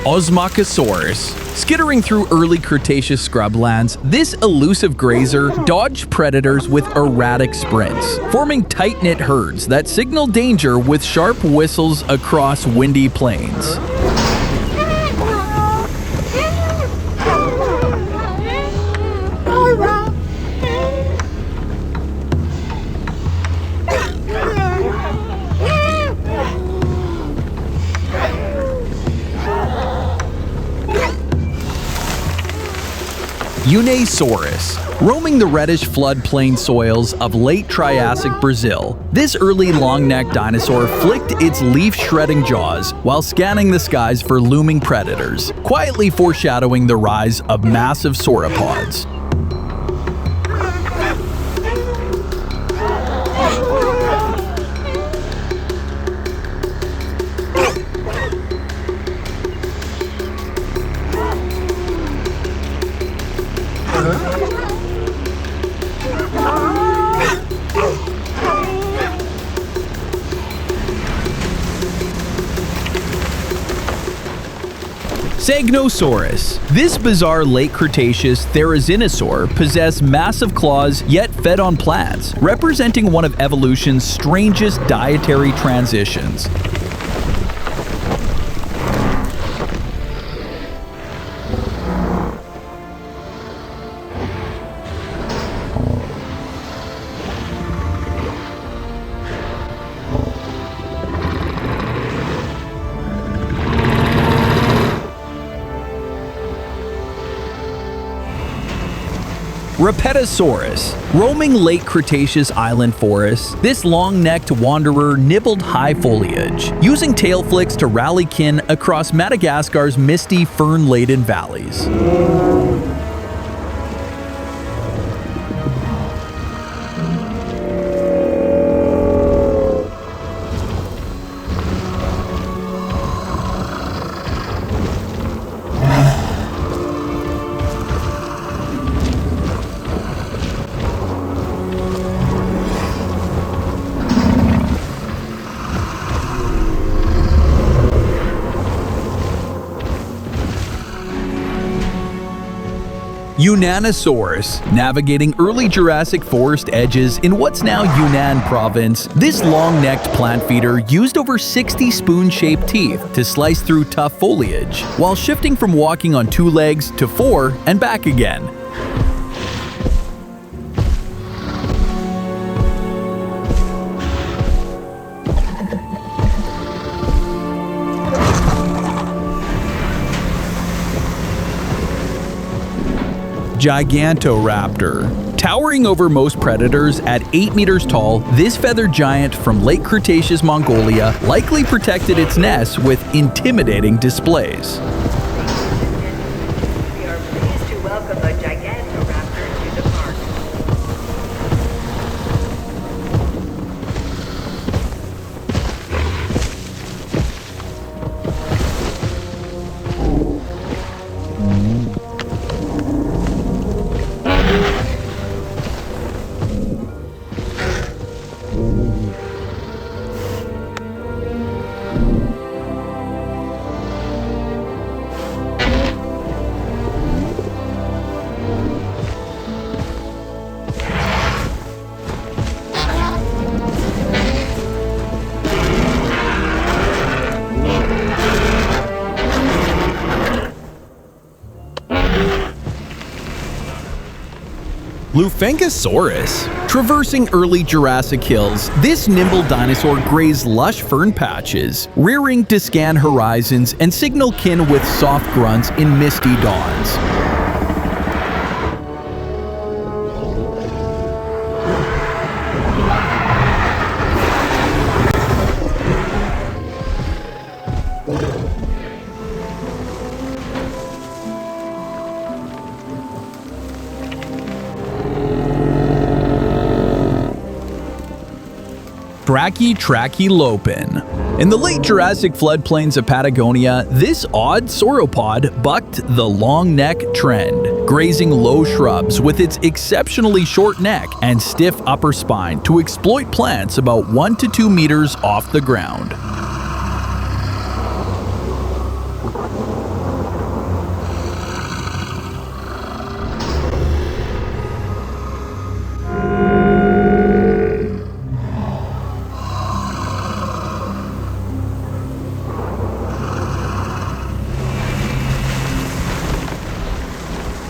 Osmachosaurus. Skittering through early Cretaceous scrublands, this elusive grazer dodged predators with erratic sprints, forming tight-knit herds that signal danger with sharp whistles across windy plains. Dinosaurs. Roaming the reddish floodplain soils of late Triassic Brazil, this early long-necked dinosaur flicked its leaf-shredding jaws while scanning the skies for looming predators, quietly foreshadowing the rise of massive sauropods. Sagnosaurus. This bizarre late Cretaceous therizinosaur possessed massive claws yet fed on plants, representing one of evolution's strangest dietary transitions. Repetosaurus. Roaming late Cretaceous island forests, this long-necked wanderer nibbled high foliage, using tail flicks to rally kin across Madagascar's misty, fern-laden valleys. Yunanosaurus. Navigating early Jurassic forest edges in what's now Yunnan province, this long-necked plant feeder used over 60 spoon-shaped teeth to slice through tough foliage, while shifting from walking on 2 legs to 4 and back again. Gigantoraptor. Towering over most predators at 8 meters tall, this feathered giant from late Cretaceous Mongolia likely protected its nest with intimidating displays. We are pleased to welcome a Gigantoraptor to the park. Lufengosaurus. Traversing early Jurassic hills, this nimble dinosaur grazed lush fern patches, rearing to scan horizons and signal kin with soft grunts in misty dawns. Brachytrachylopin. In the late Jurassic floodplains of Patagonia, this odd sauropod bucked the long neck trend, grazing low shrubs with its exceptionally short neck and stiff upper spine to exploit plants about 1 to 2 meters off the ground.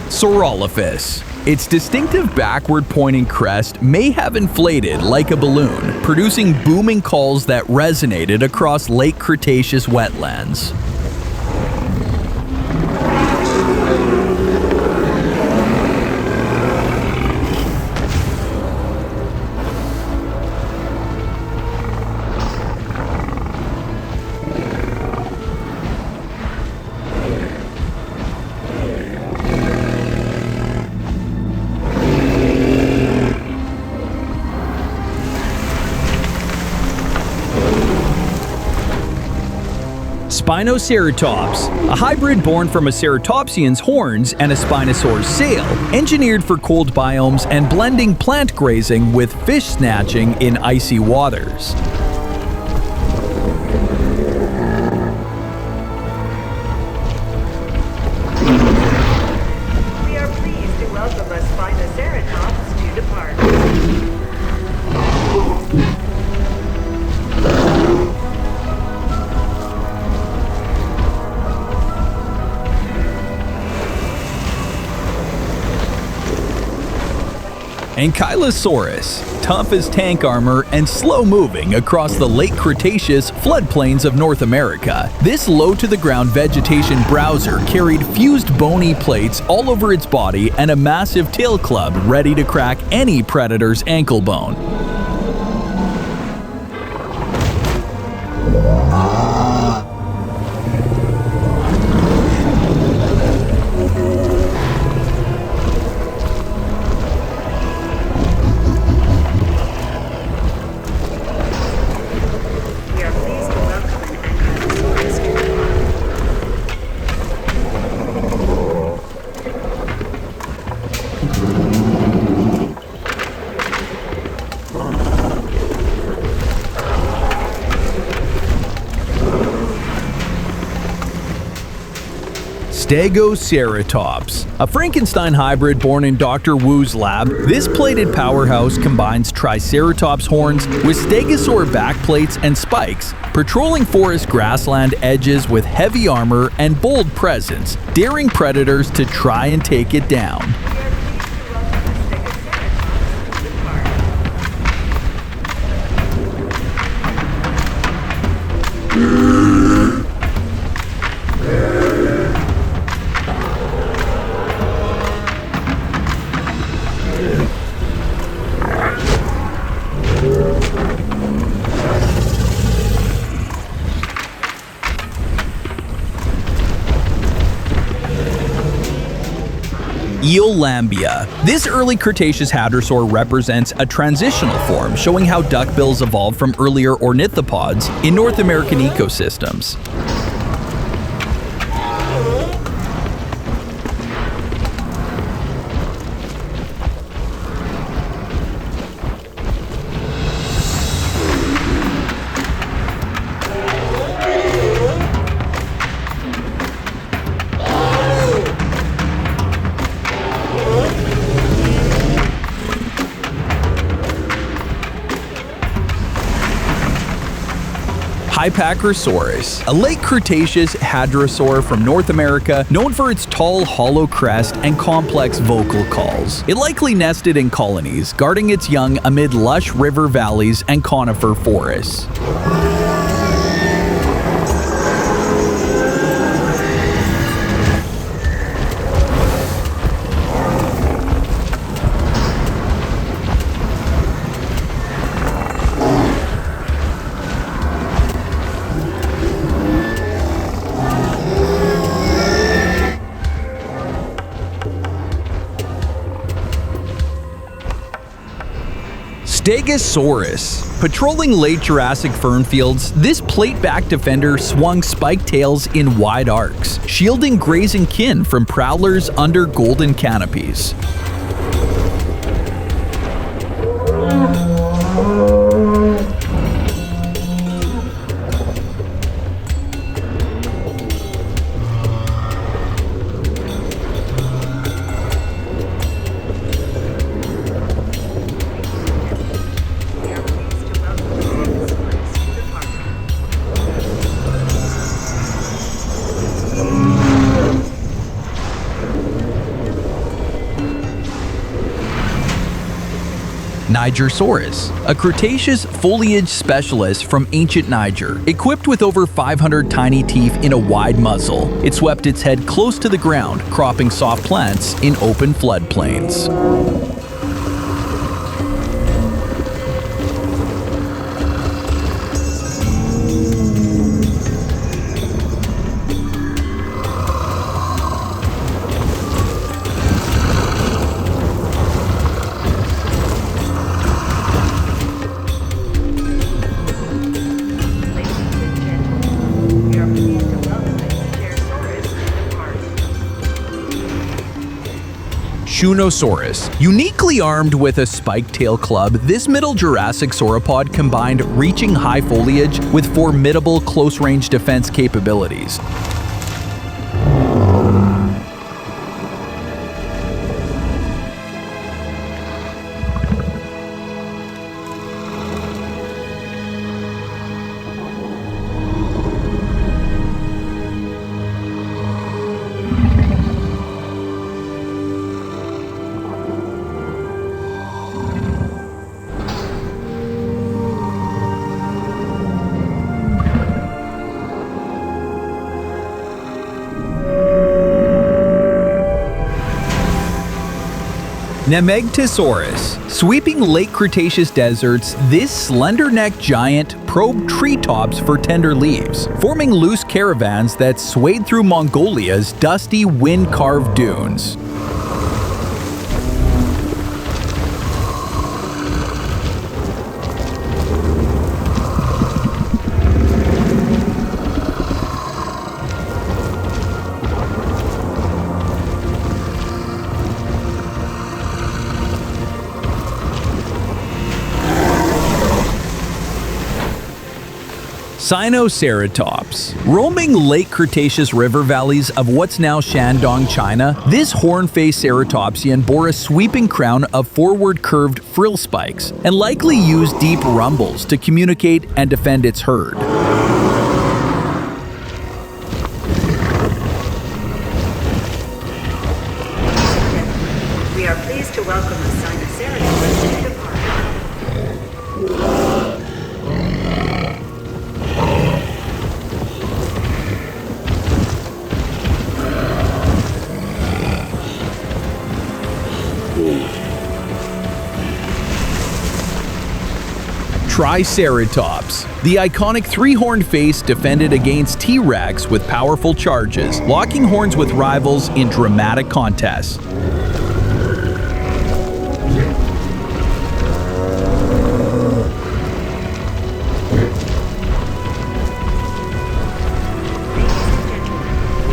Saurolophus. Its distinctive backward-pointing crest may have inflated like a balloon, producing booming calls that resonated across late Cretaceous wetlands. Spinoceratops, a hybrid born from a ceratopsian's horns and a spinosaur's sail, engineered for cold biomes and blending plant grazing with fish snatching in icy waters. We are pleased to welcome a Spinoceratops to the park. Ankylosaurus, tough as tank armor and slow-moving across the late Cretaceous floodplains of North America. This low-to-the-ground vegetation browser carried fused bony plates all over its body and a massive tail club ready to crack any predator's ankle bone. We are pleased to welcome an Ankylosaurus to the park. Stegoceratops, a Frankenstein hybrid born in Dr. Wu's lab. This plated powerhouse combines Triceratops horns with stegosaur backplates and spikes, patrolling forest grassland edges with heavy armor and bold presence, daring predators to try and take it down. We are pleased to welcome a Stegoceratops to the park. Eolambia. This early Cretaceous hadrosaur represents a transitional form showing how duckbills evolved from earlier ornithopods in North American ecosystems. Hypacrosaurus, a late Cretaceous hadrosaur from North America known for its tall, hollow crest and complex vocal calls. It likely nested in colonies, guarding its young amid lush river valleys and conifer forests. Stegosaurus. Patrolling late Jurassic fern fields, this plate-backed defender swung spiked tails in wide arcs, shielding grazing kin from prowlers under golden canopies. Nigersaurus, a Cretaceous foliage specialist from ancient Niger, equipped with over 500 tiny teeth in a wide muzzle. It swept its head close to the ground, cropping soft plants in open floodplains. Shunosaurus. Uniquely armed with a spiked tail club, this middle Jurassic sauropod combined reaching high foliage with formidable close-range defense capabilities. Nemegtosaurus. Sweeping late Cretaceous deserts, this slender-necked giant probed treetops for tender leaves, forming loose caravans that swayed through Mongolia's dusty, wind-carved dunes. Sinoceratops. Roaming late Cretaceous river valleys of what's now Shandong, China, this horn-faced ceratopsian bore a sweeping crown of forward curved frill spikes and likely used deep rumbles to communicate and defend its herd. We are pleased to welcome the Sinoceratops to the park. Triceratops. The iconic three-horned face defended against T-Rex with powerful charges, locking horns with rivals in dramatic contests. We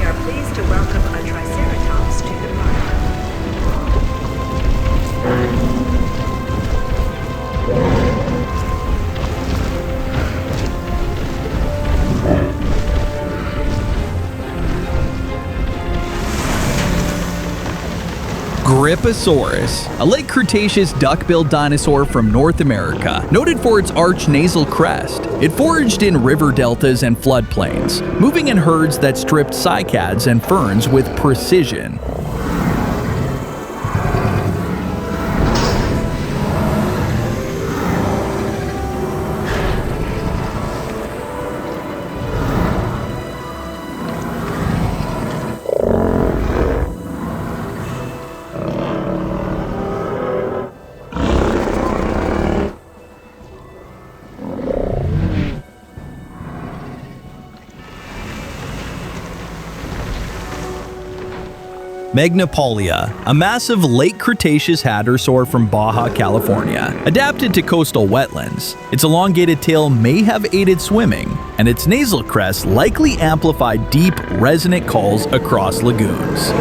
are pleased to welcome a Triceratops to the park. Griposaurus, a late Cretaceous duck-billed dinosaur from North America, noted for its arched nasal crest. It foraged in river deltas and floodplains, moving in herds that stripped cycads and ferns with precision. Magnopolia, a massive late Cretaceous hadrosaur from Baja California, adapted to coastal wetlands. Its elongated tail may have aided swimming, and its nasal crest likely amplified deep, resonant calls across lagoons.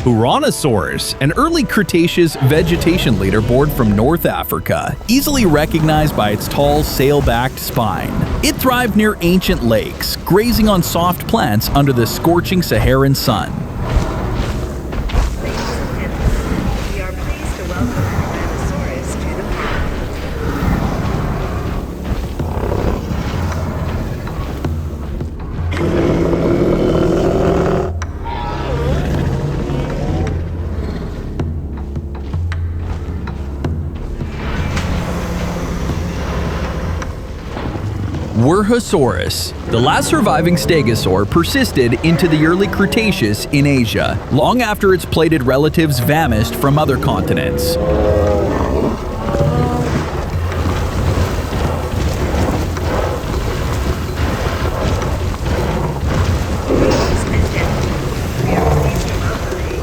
Tyrannosaurs, an early Cretaceous vegetation leaderboard from North Africa, easily recognized by its tall, sail-backed spine. It thrived near ancient lakes, grazing on soft plants under the scorching Saharan sun. Ladies and gentlemen, we are pleased to welcome Dinosaurs to the park. Wuerhosaurus. The last surviving stegosaur persisted into the early Cretaceous in Asia, long after its plated relatives vanished from other continents. Ladies and gentlemen, we are pleased to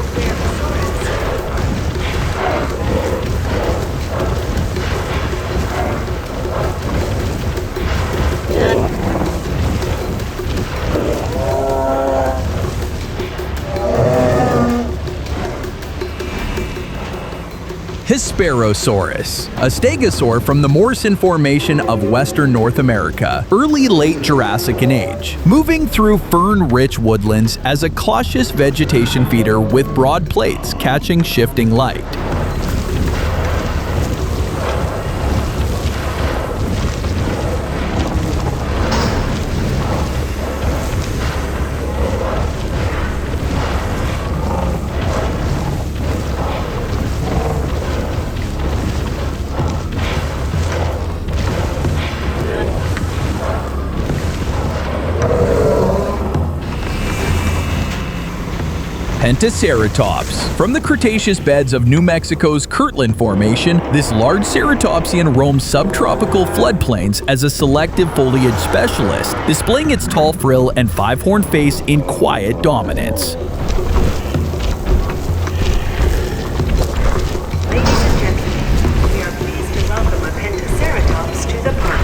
welcome a Dinosaurus to the park. Hesperosaurus, a stegosaur from the Morrison Formation of western North America, early late Jurassic in age, moving through fern-rich woodlands as a cautious vegetation feeder with broad plates catching shifting light. Pentaceratops. From the Cretaceous beds of New Mexico's Kirtland Formation, this large ceratopsian roams subtropical floodplains as a selective foliage specialist, displaying its tall frill and five-horned face in quiet dominance. Ladies and gentlemen, we are pleased to welcome a Pentaceratops to the park.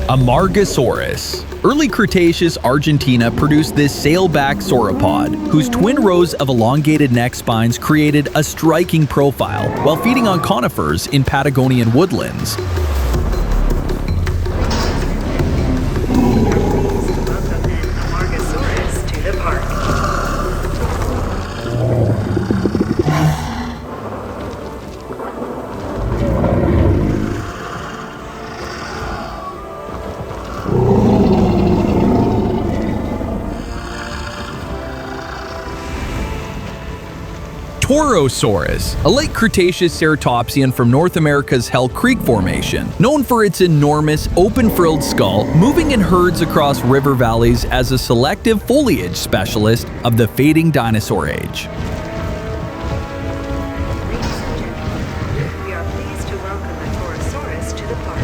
Amargasaurus. Early Cretaceous Argentina produced this sailback sauropod, whose twin rows of elongated neck spines created a striking profile while feeding on conifers in Patagonian woodlands. Welcome an Amargasaurus to the park. Torosaurus, a late Cretaceous ceratopsian from North America's Hell Creek Formation, known for its enormous open-frilled skull, moving in herds across river valleys as a selective foliage specialist of the fading dinosaur age. Ladies and gentlemen, we are pleased to welcome a Torosaurus to the park.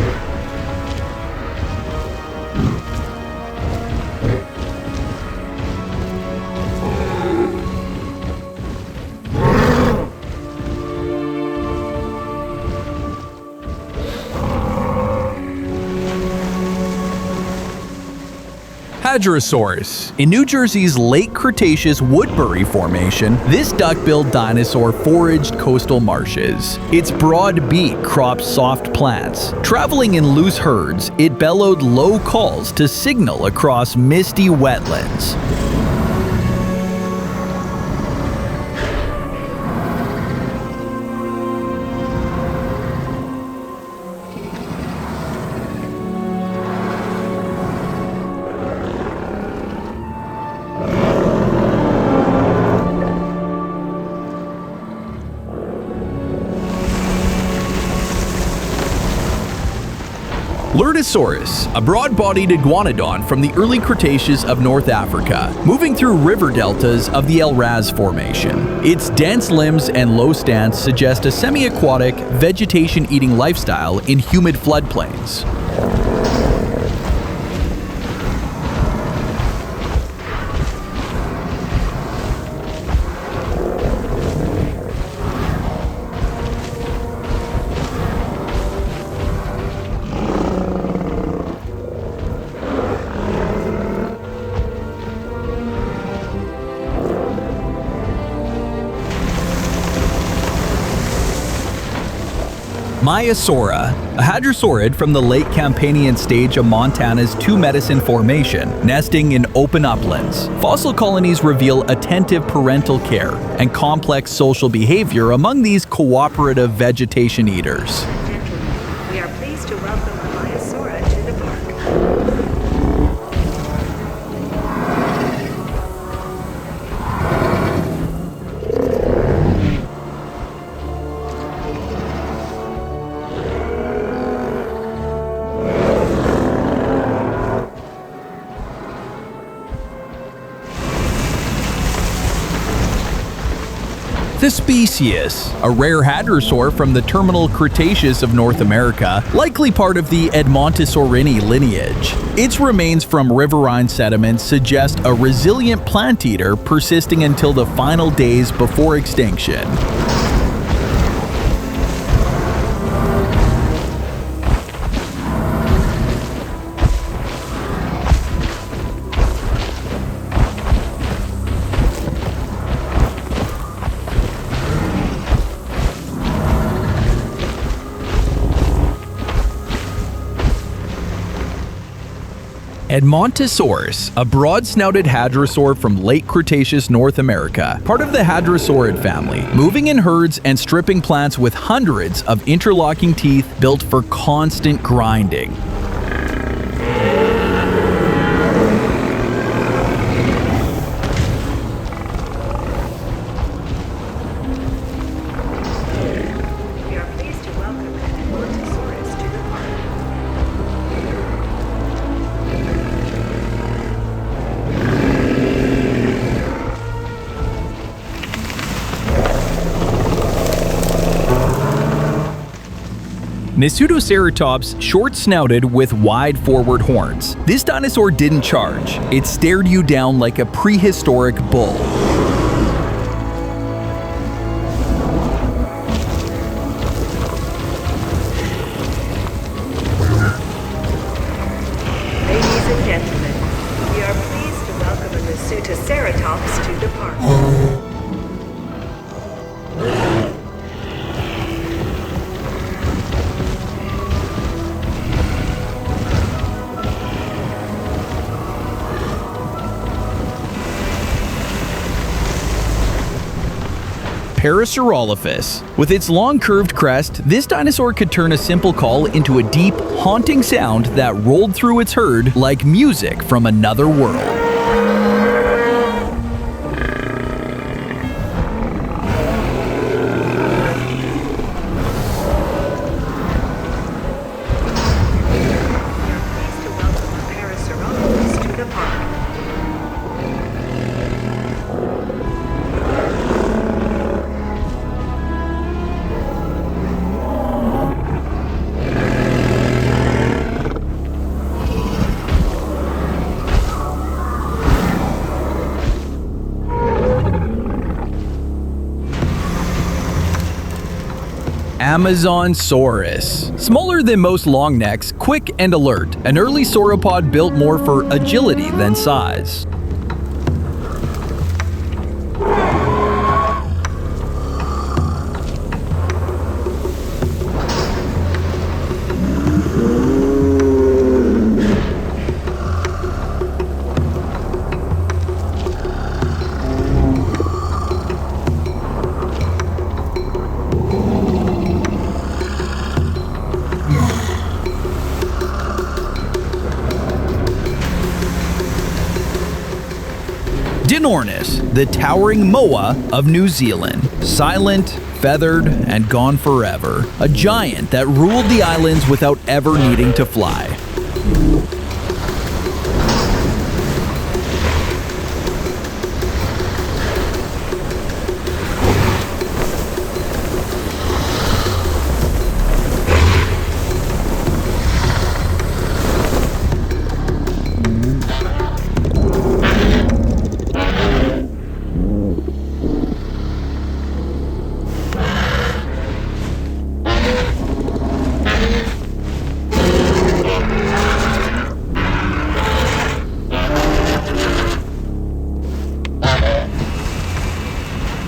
Hadrosaurs. In New Jersey's late Cretaceous Woodbury Formation, this duck-billed dinosaur foraged coastal marshes. Its broad beak cropped soft plants. Traveling in loose herds, it bellowed low calls to signal across misty wetlands. Lurdosaurus, a broad-bodied iguanodon from the early Cretaceous of North Africa, moving through river deltas of the El Raz Formation. Its dense limbs and low stance suggest a semi-aquatic, vegetation-eating lifestyle in humid floodplains. Maiasaura, a hadrosaurid from the late Campanian stage of Montana's Two Medicine Formation, nesting in open uplands. Fossil colonies reveal attentive parental care and complex social behavior among these cooperative vegetation eaters. Gentlemen, we are pleased to welcome Maiasaura to the park. Thespesius, a rare hadrosaur from the terminal Cretaceous of North America, likely part of the Edmontosaurini lineage. Its remains from riverine sediments suggest a resilient plant eater persisting until the final days before extinction. Edmontosaurus, a broad-snouted hadrosaur from late Cretaceous North America, part of the hadrosaurid family, moving in herds and stripping plants with hundreds of interlocking teeth built for constant grinding. We are pleased to welcome Edmontosaurus to the park. Pseudoceratops, short-snouted with wide forward horns. This dinosaur didn't charge. It stared you down like a prehistoric bull. Ladies and gentlemen, we are pleased to welcome the Pseudoceratops to the park. Parasaurolophus. With its long curved crest, this dinosaur could turn a simple call into a deep, haunting sound that rolled through its herd like music from another world. We are pleased to welcome Parasaurolophus to the park. Amazonsaurus. Smaller than most long necks, quick and alert, an early sauropod built more for agility than size. Dinornis, the towering moa of New Zealand. Silent, feathered, and gone forever. A giant that ruled the islands without ever needing to fly.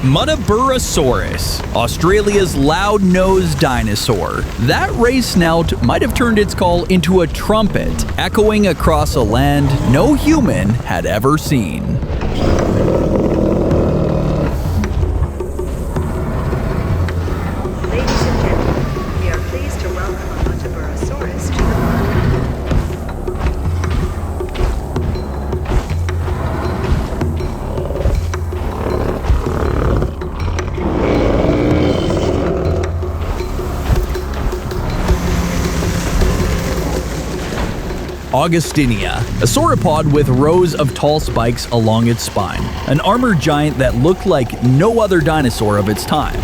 Muttaburrasaurus, Australia's loud-nosed dinosaur. That raised snout might have turned its call into a trumpet, echoing across a land no human had ever seen. Ladies and gentlemen, we are pleased to welcome a Muttaburrasaurus to the park. Augustinia, a sauropod with rows of tall spikes along its spine, an armored giant that looked like no other dinosaur of its time.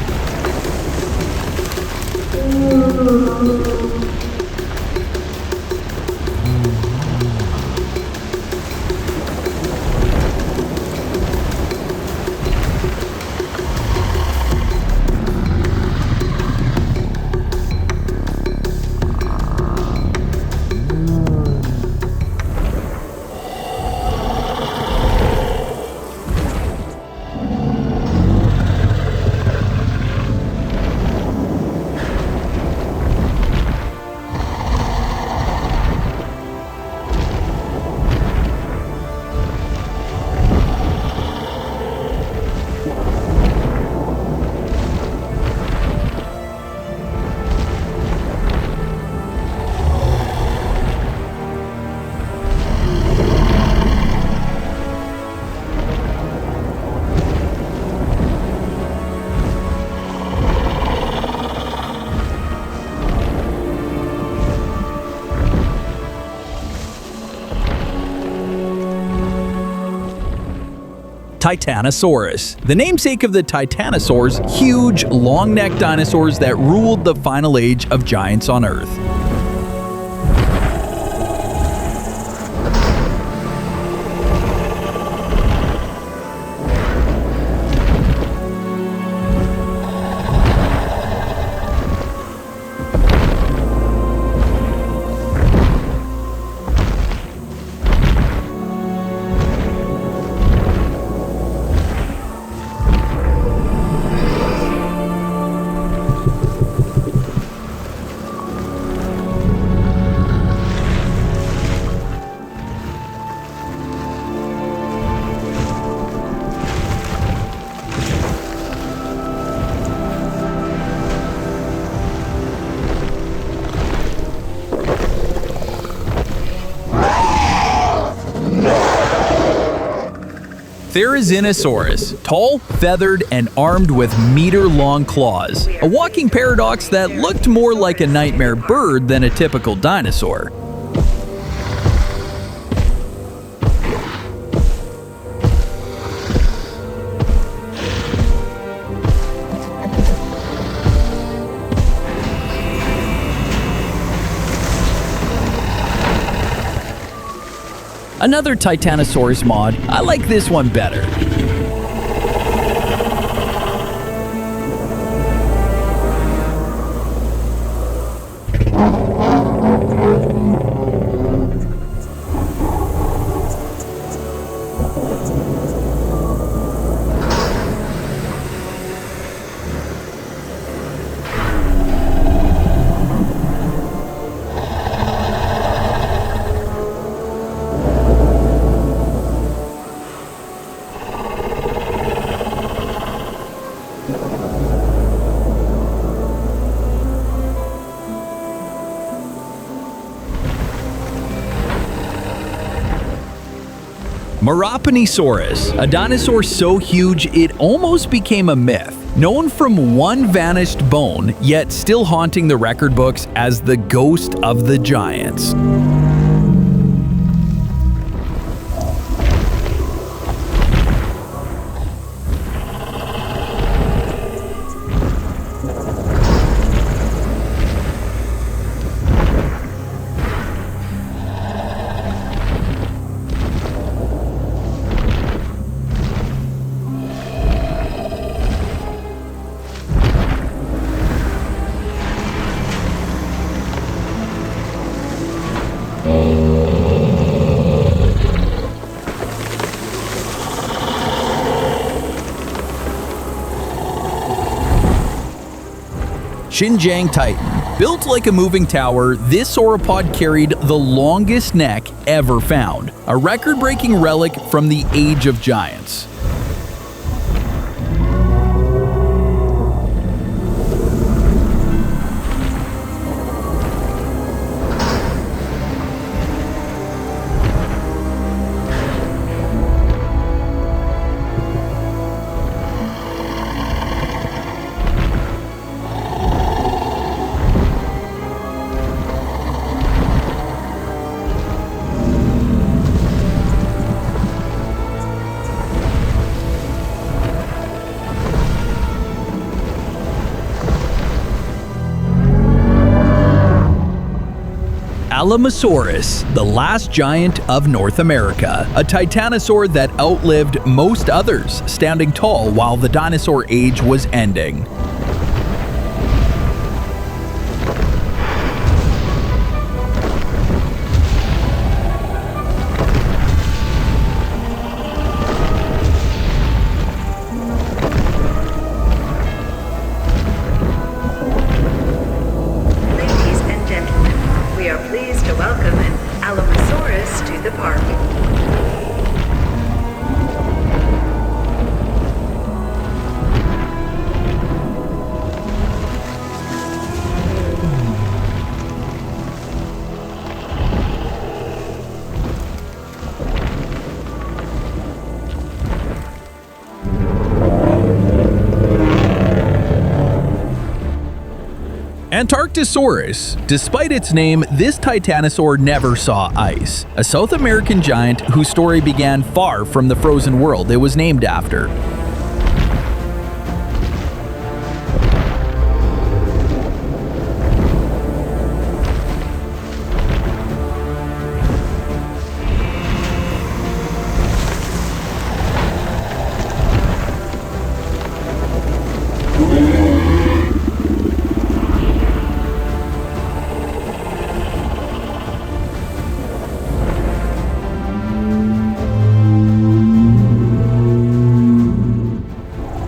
Titanosaurus, the namesake of the titanosaurs, huge, long-necked dinosaurs that ruled the final age of giants on Earth. Therizinosaurus, tall, feathered, and armed with meter-long claws. A walking paradox that looked more like a nightmare bird than a typical dinosaur. Another Titanosaurus mod, I like this one better. Mesozoic, a dinosaur so huge it almost became a myth. Known from one vanished bone, yet still haunting the record books as the ghost of the giants. Xinjiang Titan. Built like a moving tower, this sauropod carried the longest neck ever found, a record-breaking relic from the Age of Giants. Alamosaurus, the last giant of North America, a titanosaur that outlived most others, standing tall while the dinosaur age was ending. Antarctosaurus. Despite its name, this titanosaur never saw ice. A South American giant whose story began far from the frozen world it was named after.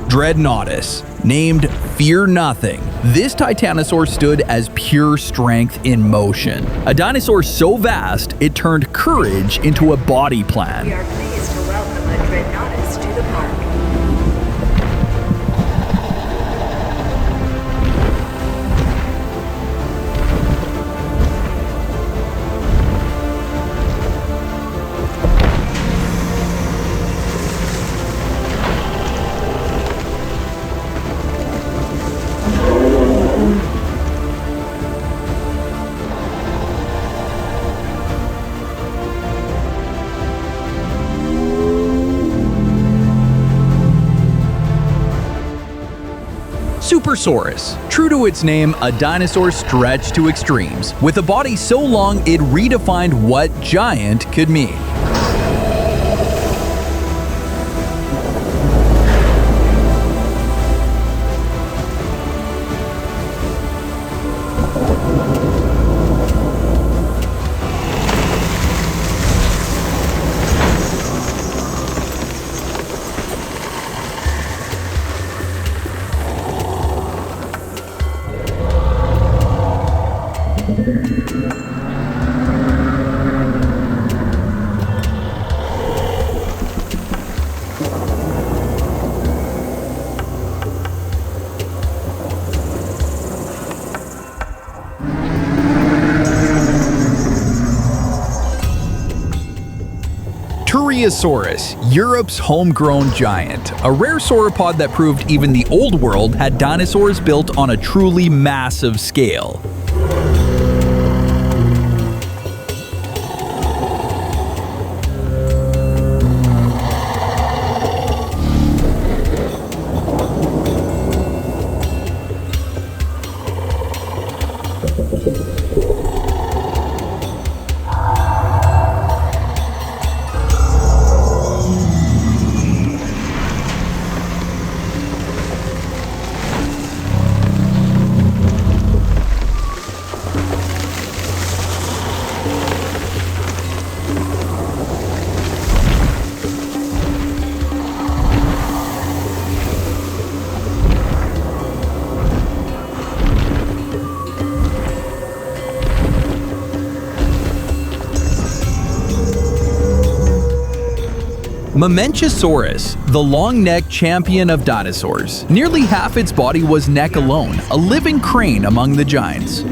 Dreadnoughtus. Named Fear Nothing, this titanosaur stood as pure strength in motion. A dinosaur so vast, it turned courage into a body plan. We are pleased to welcome a Dreadnoughtus to the park. Supersaurus. True to its name, a dinosaur stretched to extremes, with a body so long it redefined what giant could mean. Turriosaurus, Europe's homegrown giant, a rare sauropod that proved even the Old World had dinosaurs built on a truly massive scale. Mamenchisaurus, the long-necked champion of dinosaurs. Nearly half its body was neck alone, a living crane among the giants.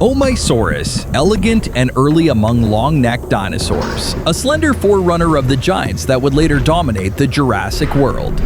Omisaurus, elegant and early among long-necked dinosaurs, a slender forerunner of the giants that would later dominate the Jurassic World.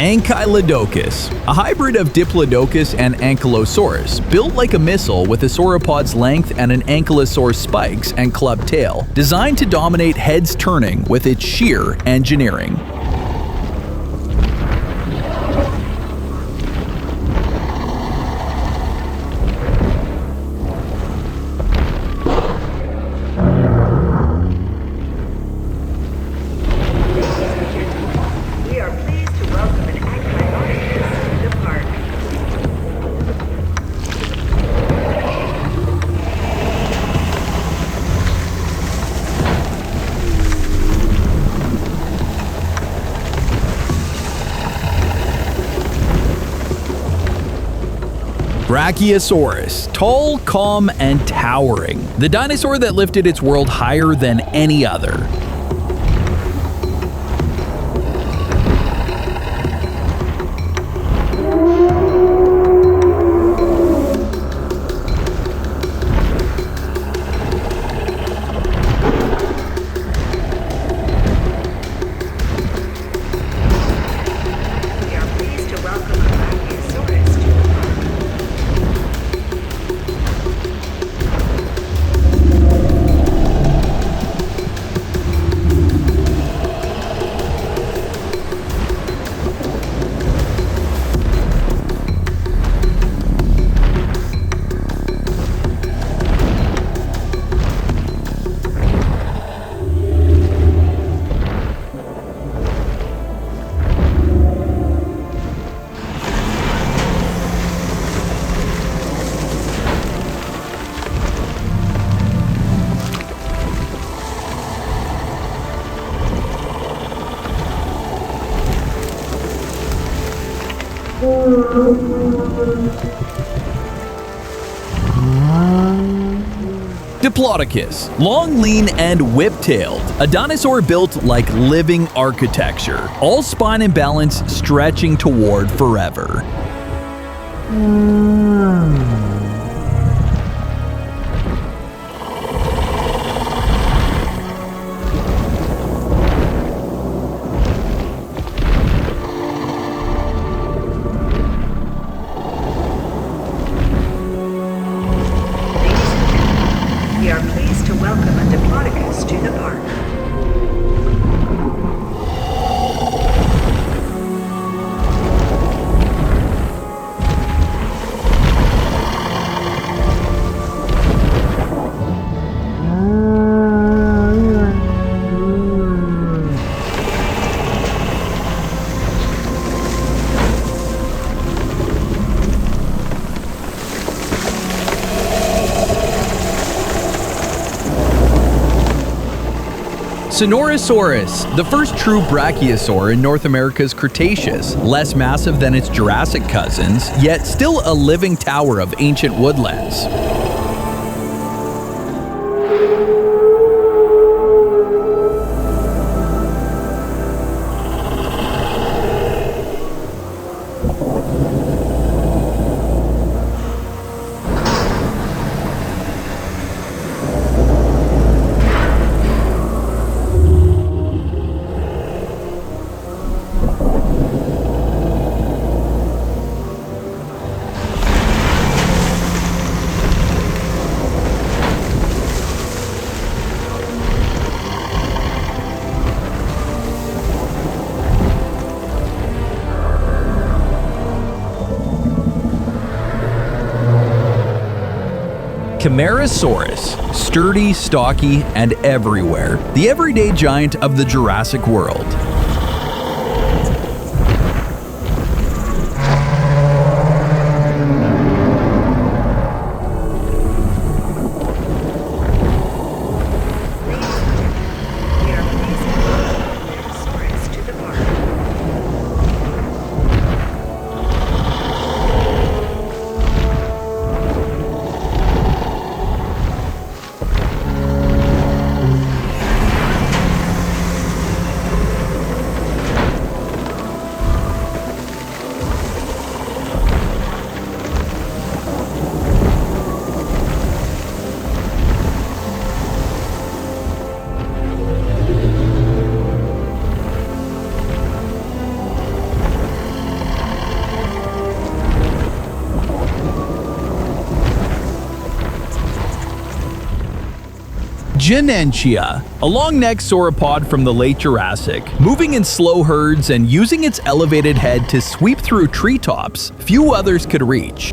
Ankylodocus, a hybrid of Diplodocus and Ankylosaurus, built like a missile with a sauropod's length and an ankylosaur spikes and clubbed tail, designed to dominate heads turning with its sheer engineering. Brachiosaurus, tall, calm, and towering. The dinosaur that lifted its world higher than any other. Diplodocus, long, lean, and whip-tailed, a dinosaur built like living architecture, all spine and balance stretching toward forever. We are pleased to welcome a Diplodocus to the park. Sonorosaurus, the first true brachiosaur in North America's Cretaceous, less massive than its Jurassic cousins, yet still a living tower of ancient woodlands. Camarasaurus, sturdy, stocky, and everywhere. The everyday giant of the Jurassic world. We are pleased to welcome Dinosaurs to the park. Genentia, a long-necked sauropod from the late Jurassic, moving in slow herds and using its elevated head to sweep through treetops few others could reach.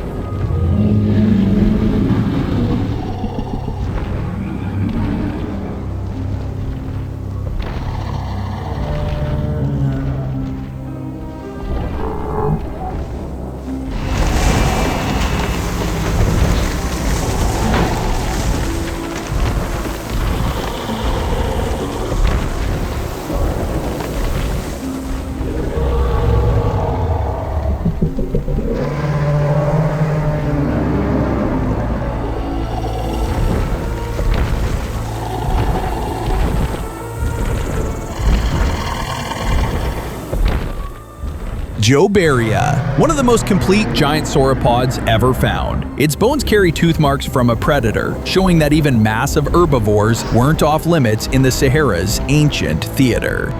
Jobaria, one of the most complete giant sauropods ever found. Its bones carry tooth marks from a predator, showing that even massive herbivores weren't off limits in the Sahara's ancient theater.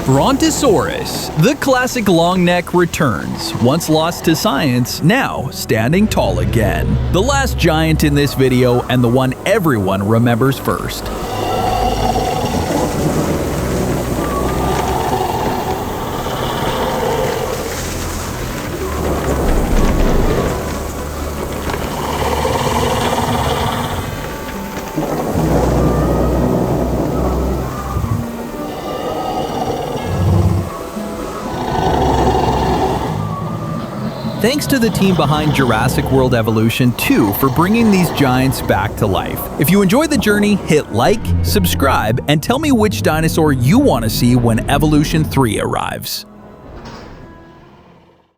Brontosaurus, the classic long neck returns, once lost to science, now standing tall again. The last giant in this video and the one everyone remembers first. Thanks to the team behind Jurassic World Evolution 2 for bringing these giants back to life. If you enjoyed the journey, hit like, subscribe, and tell me which dinosaur you want to see when Evolution 3 arrives.